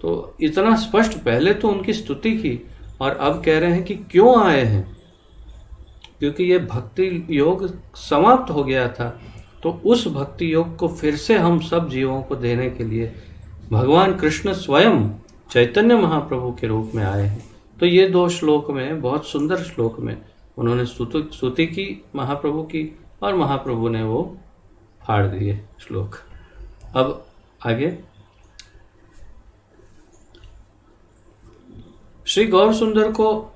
तो इतना स्पष्ट पहले तो उनकी स्तुति की और अब कह रहे हैं कि क्यों आए हैं, क्योंकि ये भक्ति योग समाप्त हो गया था। तो उस भक्ति योग को फिर से हम सब जीवों को देने के लिए भगवान कृष्ण स्वयं चैतन्य महाप्रभु के रूप में आए हैं। तो ये दो श्लोक में, बहुत सुंदर श्लोक में उन्होंने स्तुति की महाप्रभु की और महाप्रभु ने वो फाड़ दिए श्लोक। अब आगे श्री गौर सुंदर को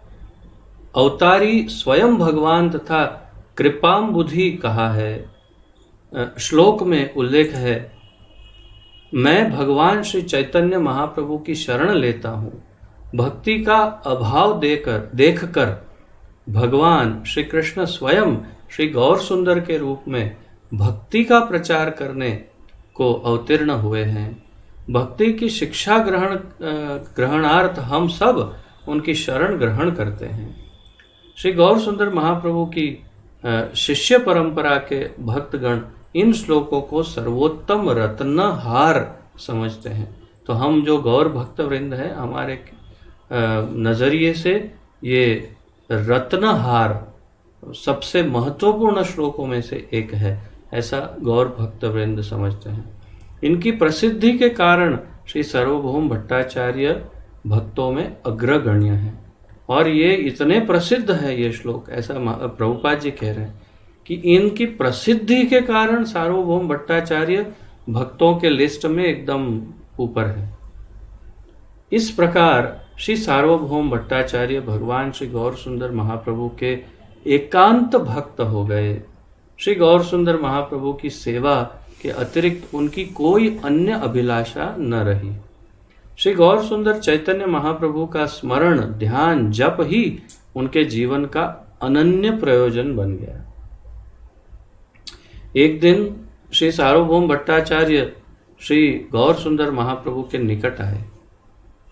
अवतारी स्वयं भगवान तथा कृपाम्बुधि कहा है। श्लोक में उल्लेख है, मैं भगवान श्री चैतन्य महाप्रभु की शरण लेता हूँ। भक्ति का अभाव देखकर भगवान श्री कृष्ण स्वयं श्री गौर सुंदर के रूप में भक्ति का प्रचार करने को अवतीर्ण हुए हैं। भक्ति की शिक्षा ग्रहणार्थ हम सब उनकी शरण ग्रहण करते हैं। श्री गौर सुंदर महाप्रभु की शिष्य परंपरा के भक्तगण इन श्लोकों को सर्वोत्तम रत्नहार समझते हैं। तो हम जो गौर भक्त वृंद है, हमारे नजरिए से ये रत्नहार सबसे महत्वपूर्ण श्लोकों में से एक है, ऐसा गौर भक्त वृंद समझते हैं। इनकी प्रसिद्धि के कारण श्री सार्वभौम भट्टाचार्य भक्तों में अग्रगण्य हैं। और ये इतने प्रसिद्ध है ये श्लोक, ऐसा प्रभुपाद जी कह रहे हैं कि इनकी प्रसिद्धि के कारण सार्वभौम भट्टाचार्य भक्तों के लिस्ट में एकदम ऊपर है। इस प्रकार श्री सार्वभौम भट्टाचार्य भगवान श्री गौर सुंदर महाप्रभु के एकांत भक्त हो गए। श्री गौर सुंदर महाप्रभु की सेवा के अतिरिक्त उनकी कोई अन्य अभिलाषा न रही। श्री गौर सुंदर चैतन्य महाप्रभु का स्मरण, ध्यान, जप ही उनके जीवन का अनन्य प्रयोजन बन गया। एक दिन श्री सार्वभौम भट्टाचार्य श्री गौर सुंदर महाप्रभु के निकट आए।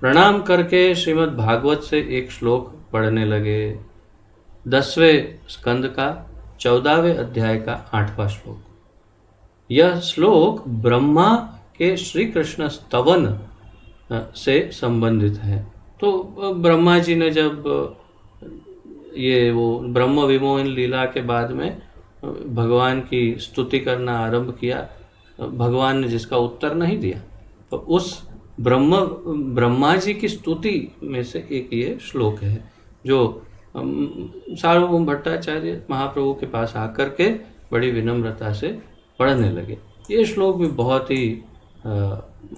प्रणाम करके श्रीमद् भागवत से एक श्लोक पढ़ने लगे। 10वें स्कंद का 14वें अध्याय का 8वां श्लोक। यह श्लोक ब्रह्मा के श्री कृष्ण स्तवन से संबंधित है। तो ब्रह्मा जी ने जब ये वो ब्रह्म विमोहन लीला के बाद में भगवान की स्तुति करना आरंभ किया, भगवान ने जिसका उत्तर नहीं दिया, तो उस ब्रह्मा जी की स्तुति में से एक ये श्लोक है जो सार्वभौम भट्टाचार्य महाप्रभु के पास आकर के बड़ी विनम्रता से पढ़ने लगे। ये श्लोक भी बहुत ही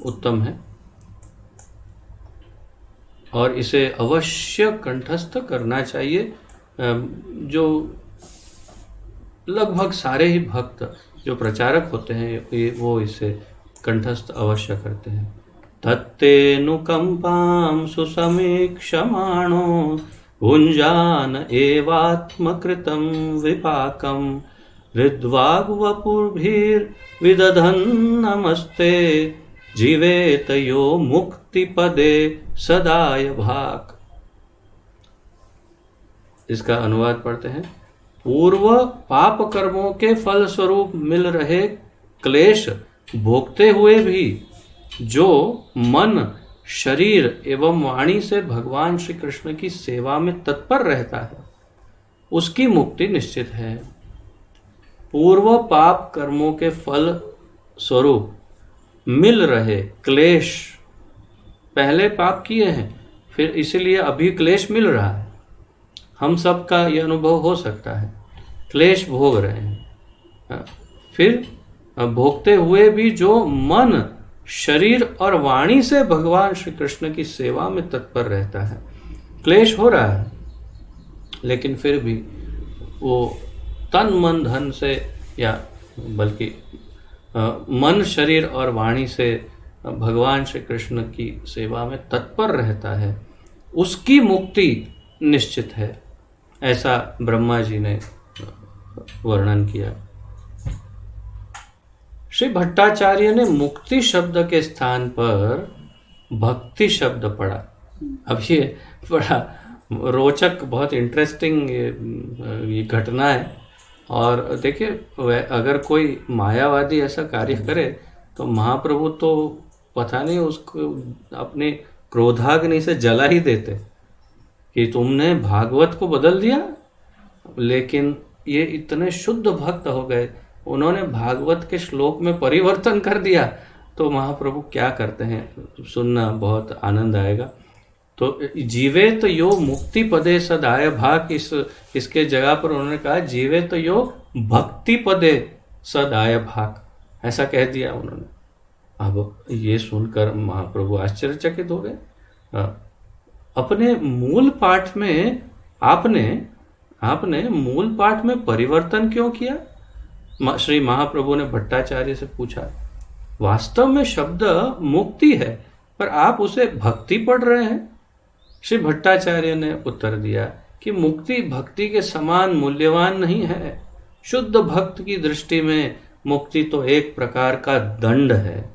उत्तम है और इसे अवश्य कंठस्थ करना चाहिए। जो लगभग सारे ही भक्त जो प्रचारक होते हैं वो इसे कंठस्थ अवश्य करते हैं। तत्तेऽनुकंपां सुसमीक्षमाणो भुञ्जान एवात्मकृतं विपाकं हृद्वाग्वपुर्भिर्विदधन् नमस्ते जीवेत यो मुक्तिपदे सदाय भाक्। इसका अनुवाद पढ़ते हैं। पूर्व पाप कर्मों के फल स्वरूप मिल रहे क्लेश भोगते हुए भी जो मन, शरीर एवं वाणी से भगवान श्री कृष्ण की सेवा में तत्पर रहता है उसकी मुक्ति निश्चित है। पूर्व पाप कर्मों के फल स्वरूप मिल रहे क्लेश, पहले पाप किए हैं फिर इसलिए अभी क्लेश मिल रहा है। हम सब का यह अनुभव हो सकता है, क्लेश भोग रहे हैं, फिर भोगते हुए भी जो मन, शरीर और वाणी से भगवान श्री कृष्ण की सेवा में तत्पर रहता है। क्लेश हो रहा है लेकिन फिर भी वो तन मन धन से या बल्कि मन, शरीर और वाणी से भगवान श्री कृष्ण की सेवा में तत्पर रहता है, उसकी मुक्ति निश्चित है, ऐसा ब्रह्मा जी ने वर्णन किया। श्री भट्टाचार्य ने मुक्ति शब्द के स्थान पर भक्ति शब्द पढ़ा। अब ये बड़ा रोचक, बहुत इंटरेस्टिंग ये घटना है। और देखिए, अगर कोई मायावादी ऐसा कार्य करे तो महाप्रभु तो पता नहीं उसको अपने क्रोधाग्नि से जला ही देते कि तुमने भागवत को बदल दिया। लेकिन ये इतने शुद्ध भक्त हो गए, उन्होंने भागवत के श्लोक में परिवर्तन कर दिया, तो महाप्रभु क्या करते हैं सुनना बहुत आनंद आएगा। तो जीवेत यो मुक्ति पदे सदाय भाक, इसके जगह पर उन्होंने कहा जीवेत यो भक्ति पदे सदाय भाक, ऐसा कह दिया उन्होंने। अब ये सुनकर महाप्रभु आश्चर्यचकित हो गए। अपने मूल पाठ में आपने मूल पाठ में परिवर्तन क्यों किया? श्री महाप्रभु ने भट्टाचार्य से पूछा। वास्तव में शब्द मुक्ति है पर आप उसे भक्ति पढ़ रहे हैं। श्री भट्टाचार्य ने उत्तर दिया कि मुक्ति भक्ति के समान मूल्यवान नहीं है। शुद्ध भक्त की दृष्टि में मुक्ति तो एक प्रकार का दंड है।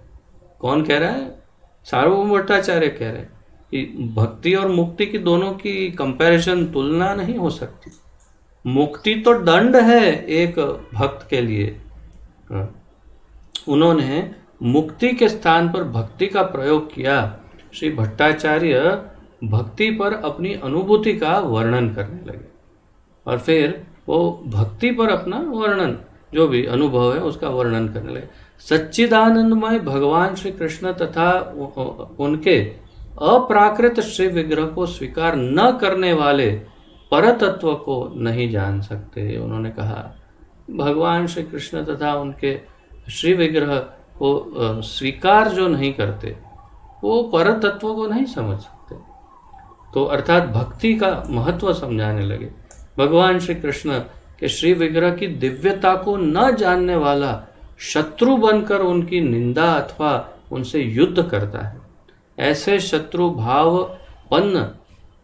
कौन कह रहा है? सार्वभौम भट्टाचार्य कह रहे हैं कि भक्ति और मुक्ति की दोनों की कंपैरिजन, तुलना नहीं हो सकती। मुक्ति तो दंड है एक भक्त के लिए। उन्होंने मुक्ति के स्थान पर भक्ति का प्रयोग किया। श्री भट्टाचार्य भक्ति पर अपनी अनुभूति का वर्णन करने लगे और फिर वो भक्ति पर अपना वर्णन, जो भी अनुभव है उसका वर्णन करने लगे। सच्चिदानंदमय भगवान श्री कृष्ण तथा उनके अप्राकृत श्री विग्रह को स्वीकार न करने वाले परतत्व को नहीं जान सकते। उन्होंने कहा भगवान श्री कृष्ण तथा उनके श्री विग्रह को स्वीकार जो नहीं करते वो परतत्व को नहीं समझ सकते। तो अर्थात भक्ति का महत्व समझाने लगे। भगवान श्री कृष्ण के श्री विग्रह की दिव्यता को न जानने वाला शत्रु बनकर उनकी निंदा अथवा उनसे युद्ध करता है। ऐसे शत्रु भावपन्न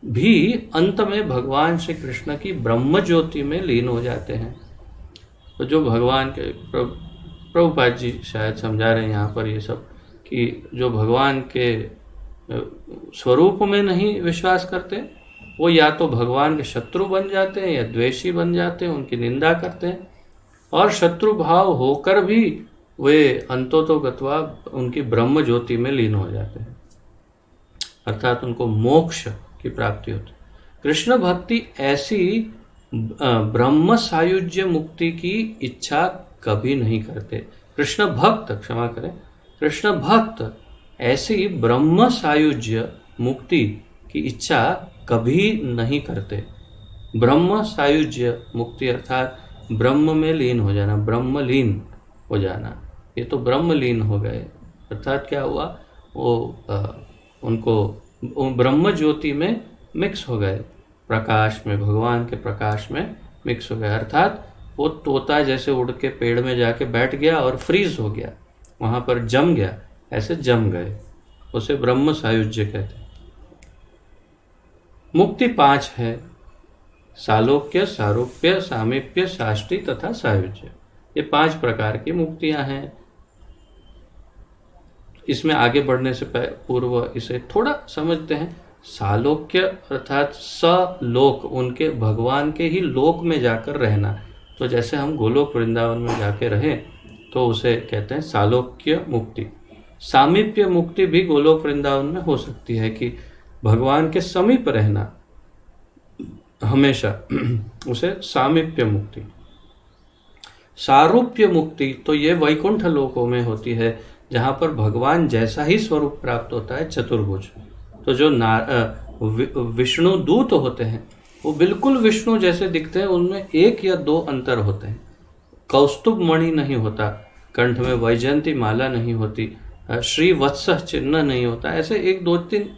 भी अंत में भगवान श्री कृष्ण की ब्रह्म ज्योति में लीन हो जाते हैं। तो जो भगवान के प्रभुपाद जी शायद समझा रहे हैं यहाँ पर ये सब, कि जो भगवान के स्वरूप में नहीं विश्वास करते वो या तो भगवान के शत्रु बन जाते हैं या द्वेषी बन जाते हैं, उनकी निंदा करते हैं, और शत्रु भाव होकर भी वे अंतोतोगत्वा उनकी ब्रह्म ज्योति में लीन हो जाते हैं, अर्थात उनको मोक्ष की प्राप्ति होती है। कृष्ण भक्ति ऐसी ब्रह्म सायुज्य मुक्ति की इच्छा कभी नहीं करते। कृष्ण भक्त, क्षमा करें, कृष्ण भक्त ऐसी ब्रह्म सायुज्य मुक्ति की इच्छा कभी नहीं करते। ब्रह्म सायुज्य मुक्ति अर्थात ब्रह्म में लीन हो जाना, ब्रह्मलीन हो जाना। ये तो ब्रह्मलीन हो गए, अर्थात क्या हुआ, वो उनको ब्रह्म ज्योति में मिक्स हो गए, प्रकाश में, भगवान के प्रकाश में मिक्स हो गए। अर्थात वो तोता जैसे उड़ के पेड़ में जाके बैठ गया और फ्रीज हो गया, वहाँ पर जम गया, ऐसे जम गए, उसे ब्रह्म सायुज्य कहते हैं। मुक्ति 5 है, सालोक्य, सारूप्य, सामीप्य, साष्टी तथा सायुज्य। ये 5 प्रकार की मुक्तियां हैं। इसमें आगे बढ़ने से पूर्व इसे थोड़ा समझते हैं। सालोक्य अर्थात सलोक, उनके भगवान के ही लोक में जाकर रहना। तो जैसे हम गोलोक वृंदावन में जाके रहें तो उसे कहते हैं सालोक्य मुक्ति। सामीप्य मुक्ति भी गोलोक वृंदावन में हो सकती है कि भगवान के समीप रहना हमेशा, उसे सामीप्य मुक्ति। सारूप्य मुक्ति तो ये वैकुंठ लोकों में होती है, जहाँ पर भगवान जैसा ही स्वरूप प्राप्त होता है, चतुर्भुज। तो जो विष्णु दूत होते हैं वो बिल्कुल विष्णु जैसे दिखते हैं, उनमें 1 या 2 अंतर होते हैं। कौस्तुभ मणि नहीं होता, कंठ में वैजयंती माला नहीं होती, श्री वत्स चिन्ह नहीं होता, ऐसे 1, 2, 3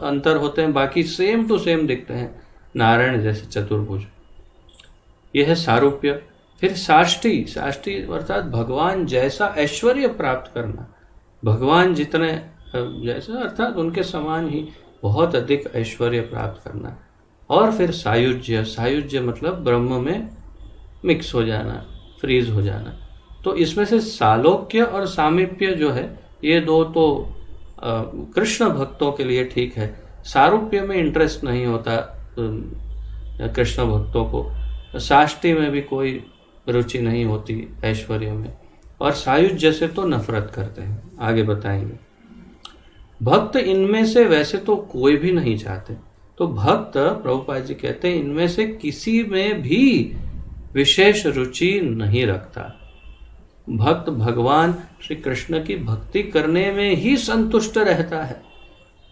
अंतर होते हैं, बाकी सेम टू सेम दिखते हैं, नारायण जैसे चतुर्भुज। यह है सारूप्य। फिर साष्टी, साष्टी अर्थात भगवान जैसा ऐश्वर्य प्राप्त करना, भगवान जितने जैसा अर्थात उनके समान ही बहुत अधिक ऐश्वर्य प्राप्त करना। और फिर सायुज्य, सायुज्य मतलब ब्रह्म में मिक्स हो जाना, फ्रीज हो जाना। तो इसमें से सालोक्य और सामीप्य जो है, ये 2 तो कृष्ण भक्तों के लिए ठीक है। सारूप्य में इंटरेस्ट नहीं होता कृष्ण भक्तों को, साष्टी में भी कोई रुचि नहीं होती ऐश्वर्य में, और सायुज्य से तो नफरत करते हैं, आगे बताएंगे। भक्त इनमें से वैसे तो कोई भी नहीं चाहते, तो भक्त प्रभुपाद जी कहते हैं इनमें से किसी में भी विशेष रुचि नहीं रखता। भक्त भगवान श्री कृष्ण की भक्ति करने में ही संतुष्ट रहता है,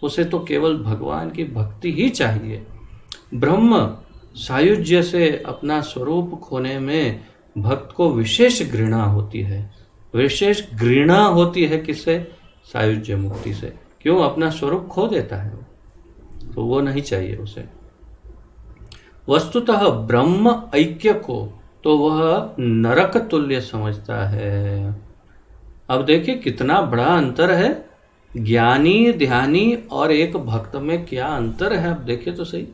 उसे तो केवल भगवान की भक्ति ही चाहिए। ब्रह्म सायुज्य से अपना स्वरूप खोने में भक्त को विशेष घृणा होती है, विशेष घृणा होती है किससे? सायुज्य मुक्ति से। क्यों? अपना स्वरूप खो देता है तो वो नहीं चाहिए उसे। वस्तुतः ब्रह्म ऐक्य को तो वह नरक तुल्य समझता है। अब देखिए कितना बड़ा अंतर है, ज्ञानी ध्यानी और एक भक्त में क्या अंतर है। अब देखिए तो सही,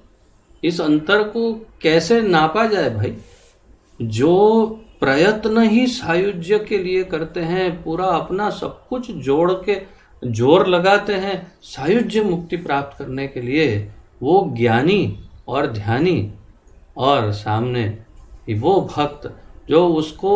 इस अंतर को कैसे नापा जाए भाई। जो प्रयत्न ही सायुज्य के लिए करते हैं, पूरा अपना सब कुछ जोड़ के जोर लगाते हैं सायुज्य मुक्ति प्राप्त करने के लिए, वो ज्ञानी और ध्यानी, और सामने वो भक्त जो उसको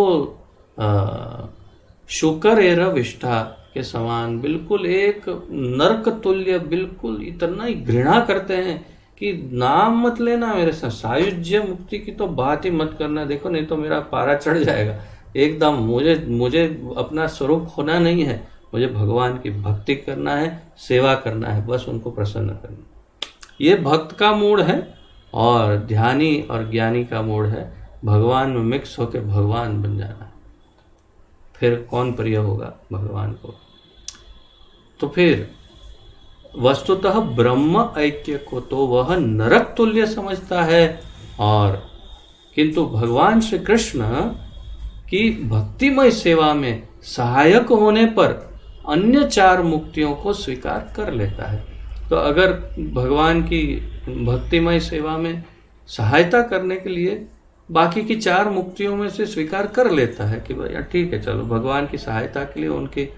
शुकर एरा विष्ठा के समान बिल्कुल एक नरक तुल्य, बिल्कुल इतना ही घृणा करते हैं कि नाम मत लेना मेरे साथ, सायुज्य मुक्ति की तो बात ही मत करना, देखो नहीं तो मेरा पारा चढ़ जाएगा एकदम। मुझे अपना स्वरूप खोना नहीं है, मुझे भगवान की भक्ति करना है, सेवा करना है, बस उनको प्रसन्न करना। ये भक्त का मूड है, और ध्यानी और ज्ञानी का मूड है भगवान में मिक्स होकर भगवान बन जाना। फिर कौन प्रिय होगा भगवान को? तो फिर वस्तुतः ब्रह्म ऐक्य को तो वह नरक तुल्य समझता है, और किंतु भगवान श्री कृष्ण की भक्तिमय सेवा में सहायक होने पर अन्य 4 मुक्तियों को स्वीकार कर लेता है। तो अगर भगवान की भक्तिमय सेवा में सहायता करने के लिए बाकी की 4 मुक्तियों में से स्वीकार कर लेता है कि भैया ठीक है, चलो भगवान की सहायता के लिए उनकी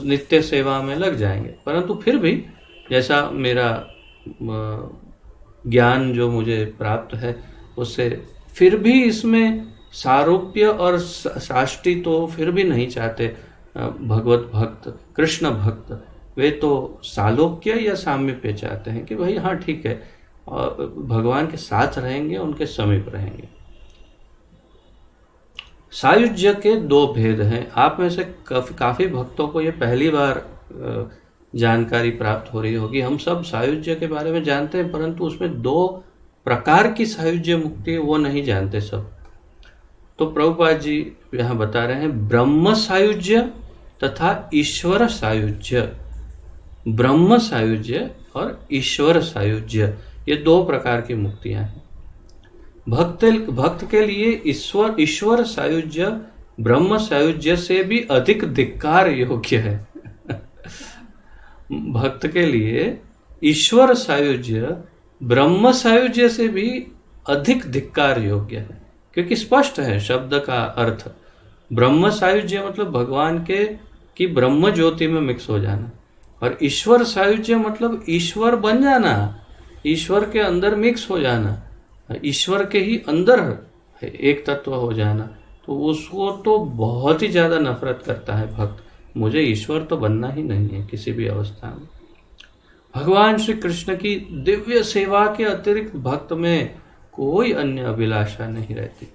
नित्य सेवा में लग जाएंगे, परंतु फिर भी जैसा मेरा ज्ञान जो मुझे प्राप्त है उससे फिर भी इसमें सारूप्य और साष्टी तो फिर भी नहीं चाहते। भगवत भक्त, कृष्ण भक्त, वे तो सालोक्य या सामीप्य चाहते हैं कि भाई हाँ ठीक है, और भगवान के साथ रहेंगे, उनके समीप रहेंगे। सायुज्य के 2 भेद हैं। आप में से काफ़ी भक्तों को ये पहली बार जानकारी प्राप्त हो रही होगी। हम सब सायुज्य के बारे में जानते हैं, परंतु उसमें 2 प्रकार की सायुज्य मुक्ति है वो नहीं जानते सब। तो प्रभुपाद जी यहाँ बता रहे हैं ब्रह्म सायुज्य तथा ईश्वर सायुज्य। ब्रह्म सायुज्य और ईश्वर सायुज्य, ये दो प्रकार की मुक्तियां हैं। भक्त के लिए ईश्वर सायुज्य ब्रह्म सायुज्य से भी अधिक धिक्कार योग्य है। भक्त के लिए ईश्वर सायुज्य ब्रह्म सायुज्य से भी अधिक धिक्कार योग्य है, क्योंकि स्पष्ट है शब्द का अर्थ। ब्रह्म सायुज्य मतलब भगवान के की ब्रह्म ज्योति में मिक्स हो जाना, और ईश्वर सायुज्य मतलब ईश्वर बन जाना, ईश्वर के अंदर मिक्स हो जाना, ईश्वर के ही अंदर एक तत्व हो जाना। तो उसको तो बहुत ही ज्यादा नफरत करता है भक्त। मुझे ईश्वर तो बनना ही नहीं है किसी भी अवस्था में। भगवान श्री कृष्ण की दिव्य सेवा के अतिरिक्त भक्त में कोई अन्य अभिलाषा नहीं रहती।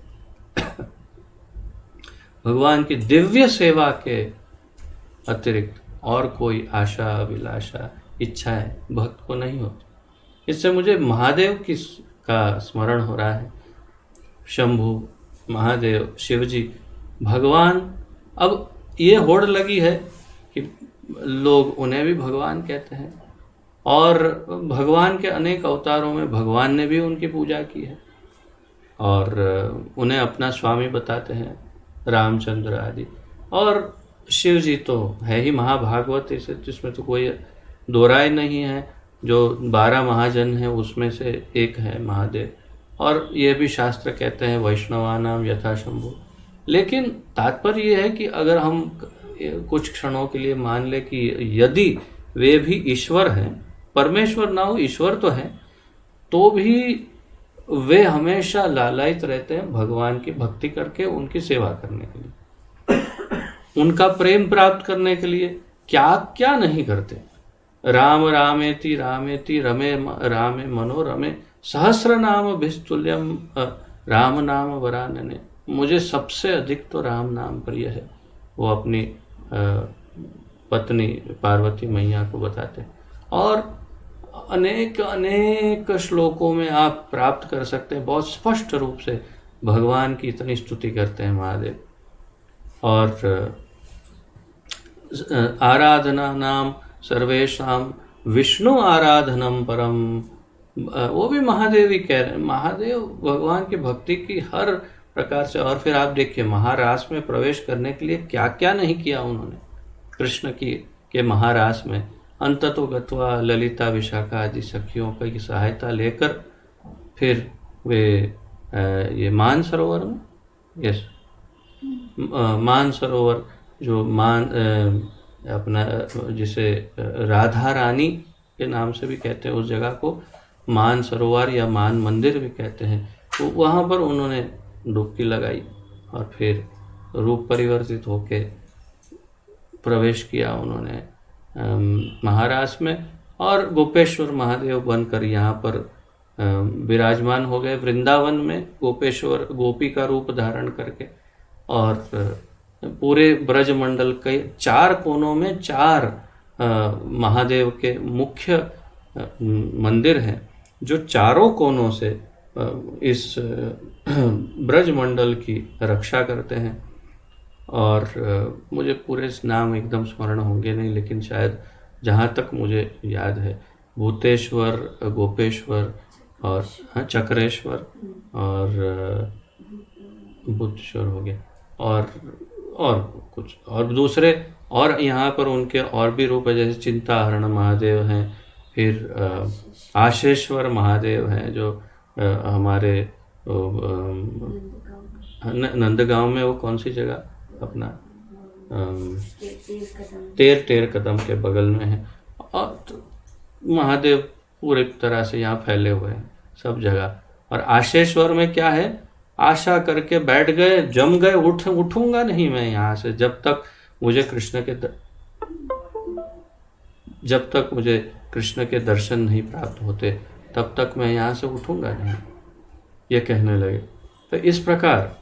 भगवान की दिव्य सेवा के अतिरिक्त और कोई आशा, अभिलाषा, इच्छाएं भक्त को नहीं होती। इससे मुझे महादेव का स्मरण हो रहा है। शंभु, महादेव, शिवजी, भगवान। अब ये होड़ लगी है कि लोग उन्हें भी भगवान कहते हैं, और भगवान के अनेक अवतारों में भगवान ने भी उनकी पूजा की है और उन्हें अपना स्वामी बताते हैं, रामचंद्र आदि। और शिव जी तो है ही महाभागवत, इसे जिसमें तो कोई दो राय नहीं है। जो 12 महाजन हैं उसमें से एक है महादेव, और ये भी शास्त्र कहते हैं वैष्णवानाम यथा शंभु। लेकिन तात्पर्य ये है कि अगर हम कुछ क्षणों के लिए मान ले कि यदि वे भी ईश्वर हैं, परमेश्वर ना हो ईश्वर तो है, तो भी वे हमेशा लालायित रहते हैं भगवान की भक्ति करके उनकी सेवा करने के लिए, उनका प्रेम प्राप्त करने के लिए क्या क्या नहीं करते। राम रामेति रामेति रमे रामे मनोरमे सहस्र नाम भिस्तुल्यम राम नाम वरानने। मुझे सबसे अधिक तो राम नाम प्रिय है, वो अपनी पत्नी पार्वती मैया को बताते। और अनेक अनेक श्लोकों में आप प्राप्त कर सकते हैं, बहुत स्पष्ट रूप से भगवान की इतनी स्तुति करते हैं महादेव। और आराधना नाम सर्वेशाम विष्णु आराधनम परम, वो भी महादेव ही कह रहे हैं। महादेव भगवान की भक्ति की हर प्रकार से। और फिर आप देखिए महारास में प्रवेश करने के लिए क्या क्या नहीं किया उन्होंने कृष्ण के महारास में। अंततो गत्वा ललिता विशाखा आदि सखियों की सहायता लेकर फिर वे ये मान सरोवर में, यस मान सरोवर, जो अपना जिसे राधा रानी के नाम से भी कहते हैं, उस जगह को मान सरोवर या मान मंदिर भी कहते हैं। तो वहाँ पर उन्होंने डुबकी लगाई और फिर रूप परिवर्तित होके प्रवेश किया उन्होंने महारास में, और गोपेश्वर महादेव बनकर यहाँ पर विराजमान हो गए वृंदावन में, गोपेश्वर गोपी का रूप धारण करके। और पूरे ब्रजमंडल के 4 कोनों में 4 महादेव के मुख्य मंदिर हैं, जो चारों कोनों से इस ब्रजमंडल की रक्षा करते हैं। और मुझे पूरे नाम एकदम स्मरण होंगे नहीं, लेकिन शायद जहाँ तक मुझे याद है भूतेश्वर, गोपेश्वर और चक्रेश्वर और बुद्धेश्वर हो गया, और कुछ और दूसरे। और यहाँ पर उनके और भी रूप है, जैसे चिंताहरण महादेव हैं, फिर आशेश्वर महादेव हैं जो हमारे नंदगांव में, वो कौन सी जगह अपना तेर कदम के बगल में है। और तो महादेव पूरी तरह से यहाँ फैले हुए हैं सब जगह। और आशेश्वर में क्या है, आशा करके बैठ गए, जम गए, उठूंगा नहीं मैं यहाँ से जब तक मुझे कृष्ण के दर्शन नहीं प्राप्त होते, तब तक मैं यहाँ से उठूंगा नहीं, ये कहने लगे। तो इस प्रकार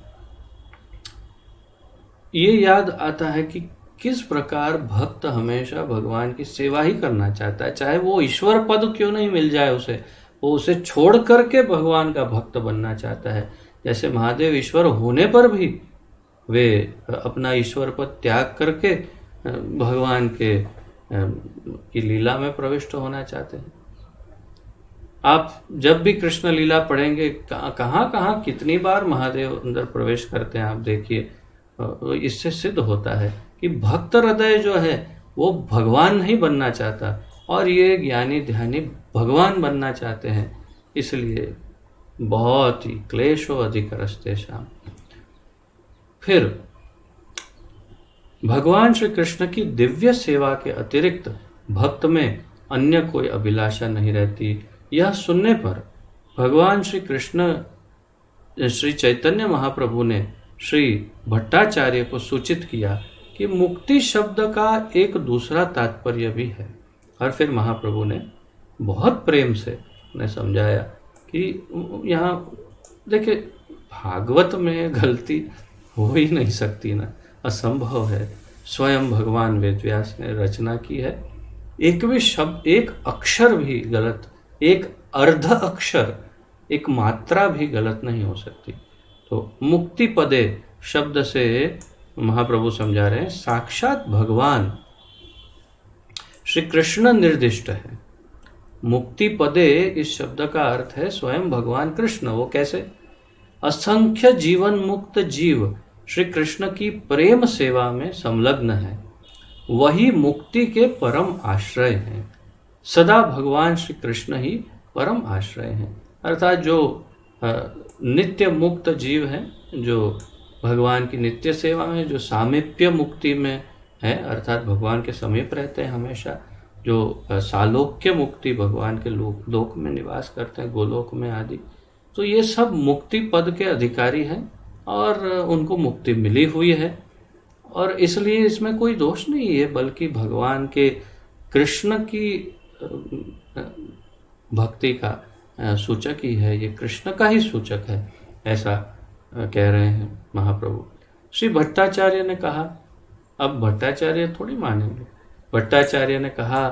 ये याद आता है कि किस प्रकार भक्त हमेशा भगवान की सेवा ही करना चाहता है, चाहे वो ईश्वर पद क्यों नहीं मिल जाए उसे, वो उसे छोड़ करके भगवान का भक्त बनना चाहता है। जैसे महादेव ईश्वर होने पर भी वे अपना ईश्वर पद त्याग करके भगवान के की लीला में प्रविष्ट होना चाहते हैं। आप जब भी कृष्ण लीला पढ़ेंगे, कहाँ कहाँ कितनी बार महादेव अंदर प्रवेश करते हैं आप देखिए। इससे सिद्ध होता है कि भक्त हृदय जो है वो भगवान नहीं बनना चाहता, और ये ज्ञानी ध्यानी भगवान बनना चाहते हैं। इसलिए बहुत ही क्लेशो अधिक रस्ते शाम। फिर भगवान श्री कृष्ण की दिव्य सेवा के अतिरिक्त भक्त में अन्य कोई अभिलाषा नहीं रहती। यह सुनने पर भगवान श्री कृष्ण श्री चैतन्य महाप्रभु ने श्री भट्टाचार्य को सूचित किया कि मुक्ति शब्द का एक दूसरा तात्पर्य भी है। और फिर महाप्रभु ने बहुत प्रेम से उन्हें समझाया कि यहाँ देखिए, भागवत में गलती हो ही नहीं सकती ना, असंभव है। स्वयं भगवान वेदव्यास ने रचना की है, एक भी शब्द, एक अक्षर भी गलत, एक अर्ध अक्षर, एक मात्रा भी गलत नहीं हो सकती। तो मुक्ति पदे शब्द से महाप्रभु समझा रहे हैं साक्षात भगवान श्री कृष्ण निर्दिष्ट है। मुक्ति पदे इस शब्द का अर्थ है स्वयं भगवान कृष्ण। वो कैसे? असंख्य जीवन मुक्त जीव श्री कृष्ण की प्रेम सेवा में संलग्न है, वही मुक्ति के परम आश्रय हैं। सदा भगवान श्री कृष्ण ही परम आश्रय हैं। अर्थात जो नित्य मुक्त जीव हैं, जो भगवान की नित्य सेवा में, जो सामीप्य मुक्ति में है, अर्थात भगवान के समीप रहते हैं हमेशा, जो सालोक्य मुक्ति भगवान के लोक में निवास करते हैं, गोलोक में आदि, तो ये सब मुक्ति पद के अधिकारी हैं और उनको मुक्ति मिली हुई है। और इसलिए इसमें कोई दोष नहीं है, बल्कि भगवान के कृष्ण की भक्ति का सूचक ही है, ये कृष्ण का ही सूचक है, ऐसा कह रहे हैं महाप्रभु। श्री भट्टाचार्य ने कहा, अब भट्टाचार्य थोड़ी मानेंगे, भट्टाचार्य ने कहा,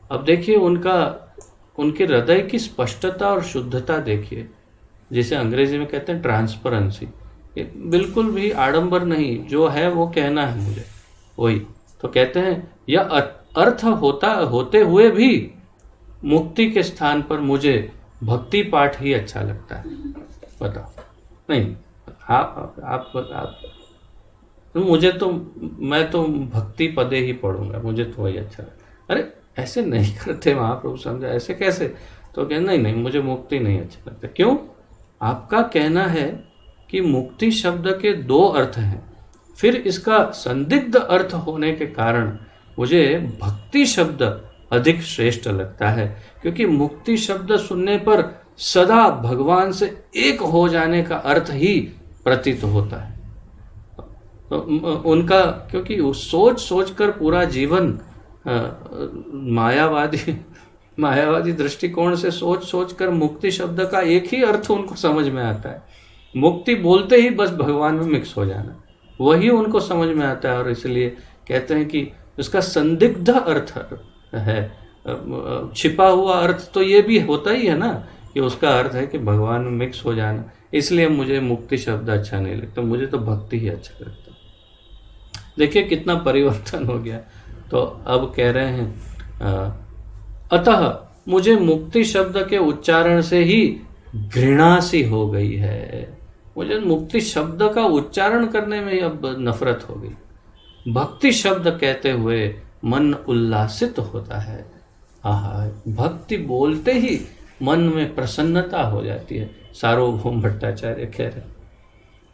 अब देखिए उनके हृदय की स्पष्टता और शुद्धता देखिए, जिसे अंग्रेजी में कहते हैं ट्रांसपेरेंसी। बिल्कुल भी आडंबर नहीं, जो है वो कहना है मुझे, वही तो कहते हैं। यह अर्थ होते हुए भी मुक्ति के स्थान पर मुझे भक्ति पाठ ही अच्छा लगता है। बताओ, नहीं आप मैं तो भक्ति पदे ही पढ़ूंगा, मुझे तो वही अच्छा लगता। अरे ऐसे नहीं करते महाप्रभु, समझा? ऐसे कैसे? तो कहना नहीं, मुझे मुक्ति नहीं अच्छा लगता। क्यों? आपका कहना है कि मुक्ति शब्द के दो अर्थ हैं, फिर इसका संदिग्ध अर्थ होने के कारण मुझे भक्ति शब्द अधिक श्रेष्ठ लगता है, क्योंकि मुक्ति शब्द सुनने पर सदा भगवान से एक हो जाने का अर्थ ही प्रतीत होता है। तो उनका, क्योंकि सोच कर पूरा जीवन मायावादी दृष्टिकोण से सोच कर मुक्ति शब्द का एक ही अर्थ उनको समझ में आता है। मुक्ति बोलते ही बस भगवान में मिक्स हो जाना, वही उनको समझ में आता है। और इसलिए कहते हैं कि उसका संदिग्ध अर्थ है, छिपा हुआ अर्थ तो ये भी होता ही है ना, कि उसका अर्थ है कि भगवान में मिक्स हो जाना। इसलिए मुझे मुक्ति शब्द अच्छा नहीं लगता, मुझे तो भक्ति ही अच्छा लगता। देखिए कितना परिवर्तन हो गया। तो अब कह रहे हैं अतः मुझे मुक्ति शब्द के उच्चारण से ही घृणा सी हो गई है। मुझे मुक्ति शब्द का उच्चारण करने में अब नफरत हो गई। भक्ति शब्द कहते हुए मन उल्लासित होता है। आहा, भक्ति बोलते ही मन में प्रसन्नता हो जाती है। सार्वभौम भट्टाचार्य कह रहे।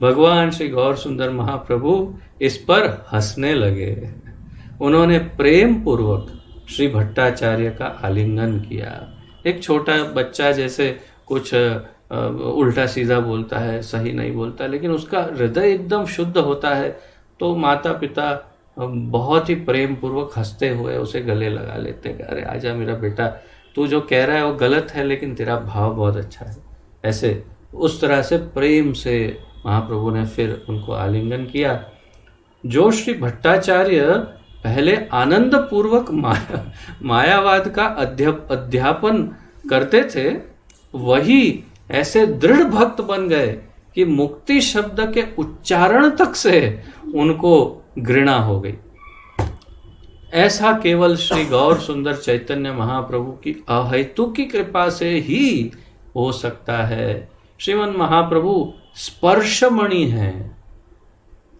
भगवान श्री गौर सुंदर महाप्रभु इस पर हंसने लगे। उन्होंने प्रेम पूर्वक श्री भट्टाचार्य का आलिंगन किया। एक छोटा बच्चा जैसे कुछ उल्टा सीधा बोलता है, सही नहीं बोलता, लेकिन उसका हृदय एकदम शुद्ध होता है, तो माता पिता बहुत ही प्रेम पूर्वक हंसते हुए उसे गले लगा लेते हैं। अरे आजा मेरा बेटा, तू जो कह रहा है वो गलत है, लेकिन तेरा भाव बहुत अच्छा है। ऐसे उस तरह से प्रेम से महाप्रभु ने फिर उनको आलिंगन किया। जो श्री भट्टाचार्य पहले आनंद पूर्वक मायावाद का अध्यापन करते थे, वही ऐसे दृढ़ भक्त बन गए कि मुक्ति शब्द के उच्चारण तक से उनको घृणा हो गई। ऐसा केवल श्री गौर सुंदर चैतन्य महाप्रभु की अहेतुकी कृपा से ही हो सकता है। श्रीमन महाप्रभु स्पर्शमणि हैं,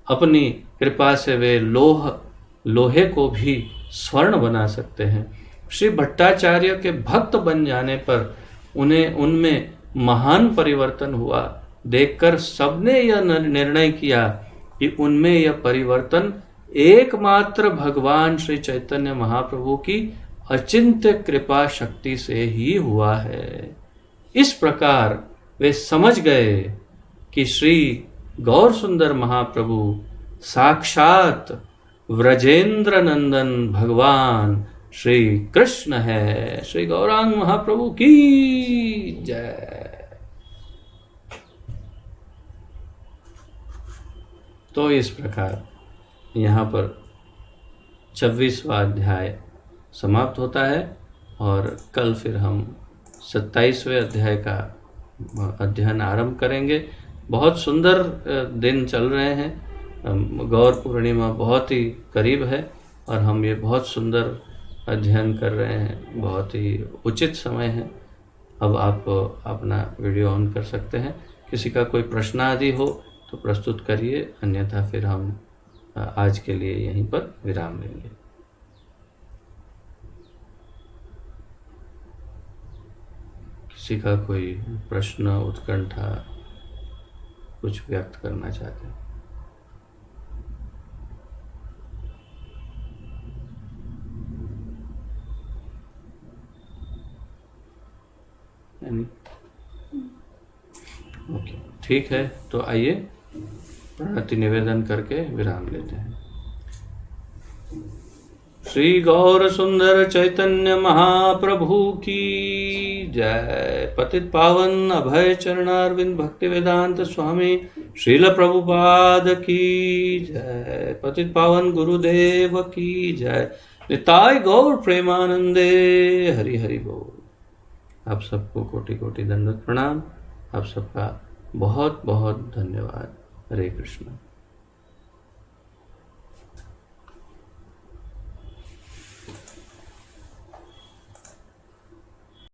अपनी कृपा से वे लोहे को भी स्वर्ण बना सकते हैं। श्री भट्टाचार्य के भक्त बन जाने पर उन्हें उनमें महान परिवर्तन हुआ। देखकर सबने यह निर्णय किया कि उनमें यह परिवर्तन एकमात्र भगवान श्री चैतन्य महाप्रभु की अचिंत्य कृपा शक्ति से ही हुआ है। इस प्रकार वे समझ गए कि श्री गौर सुंदर महाप्रभु साक्षात व्रजेंद्र नंदन भगवान श्री कृष्ण है। श्री गौरांग महाप्रभु की जय। तो इस प्रकार यहाँ पर 26वां अध्याय समाप्त होता है और कल फिर हम 27वें अध्याय का अध्ययन आरंभ करेंगे। बहुत सुंदर दिन चल रहे हैं। गौर पूर्णिमा बहुत ही करीब है और हम ये बहुत सुंदर अध्ययन कर रहे हैं। बहुत ही उचित समय है। अब आप अपना वीडियो ऑन कर सकते हैं। किसी का कोई प्रश्न आदि हो तो प्रस्तुत करिए, अन्यथा फिर हम आज के लिए यहीं पर विराम लेंगे। किसी का कोई प्रश्न, उत्कंठा, कुछ व्यक्त करना चाहते हैं? ओके, ठीक है। तो आइए प्रणति निवेदन करके विराम लेते हैं। श्री गौर सुंदर चैतन्य महाप्रभु की जय। पतित पावन अभय चरणारविंद भक्ति वेदांत स्वामी श्रील प्रभुपाद की जय। पतित पावन गुरुदेव की जय। निताय गौर प्रेमानंदे। हरि हरि बोल। आप सबको कोटि कोटि दंडवत प्रणाम। आप सबका बहुत बहुत धन्यवाद। हरे कृष्ण।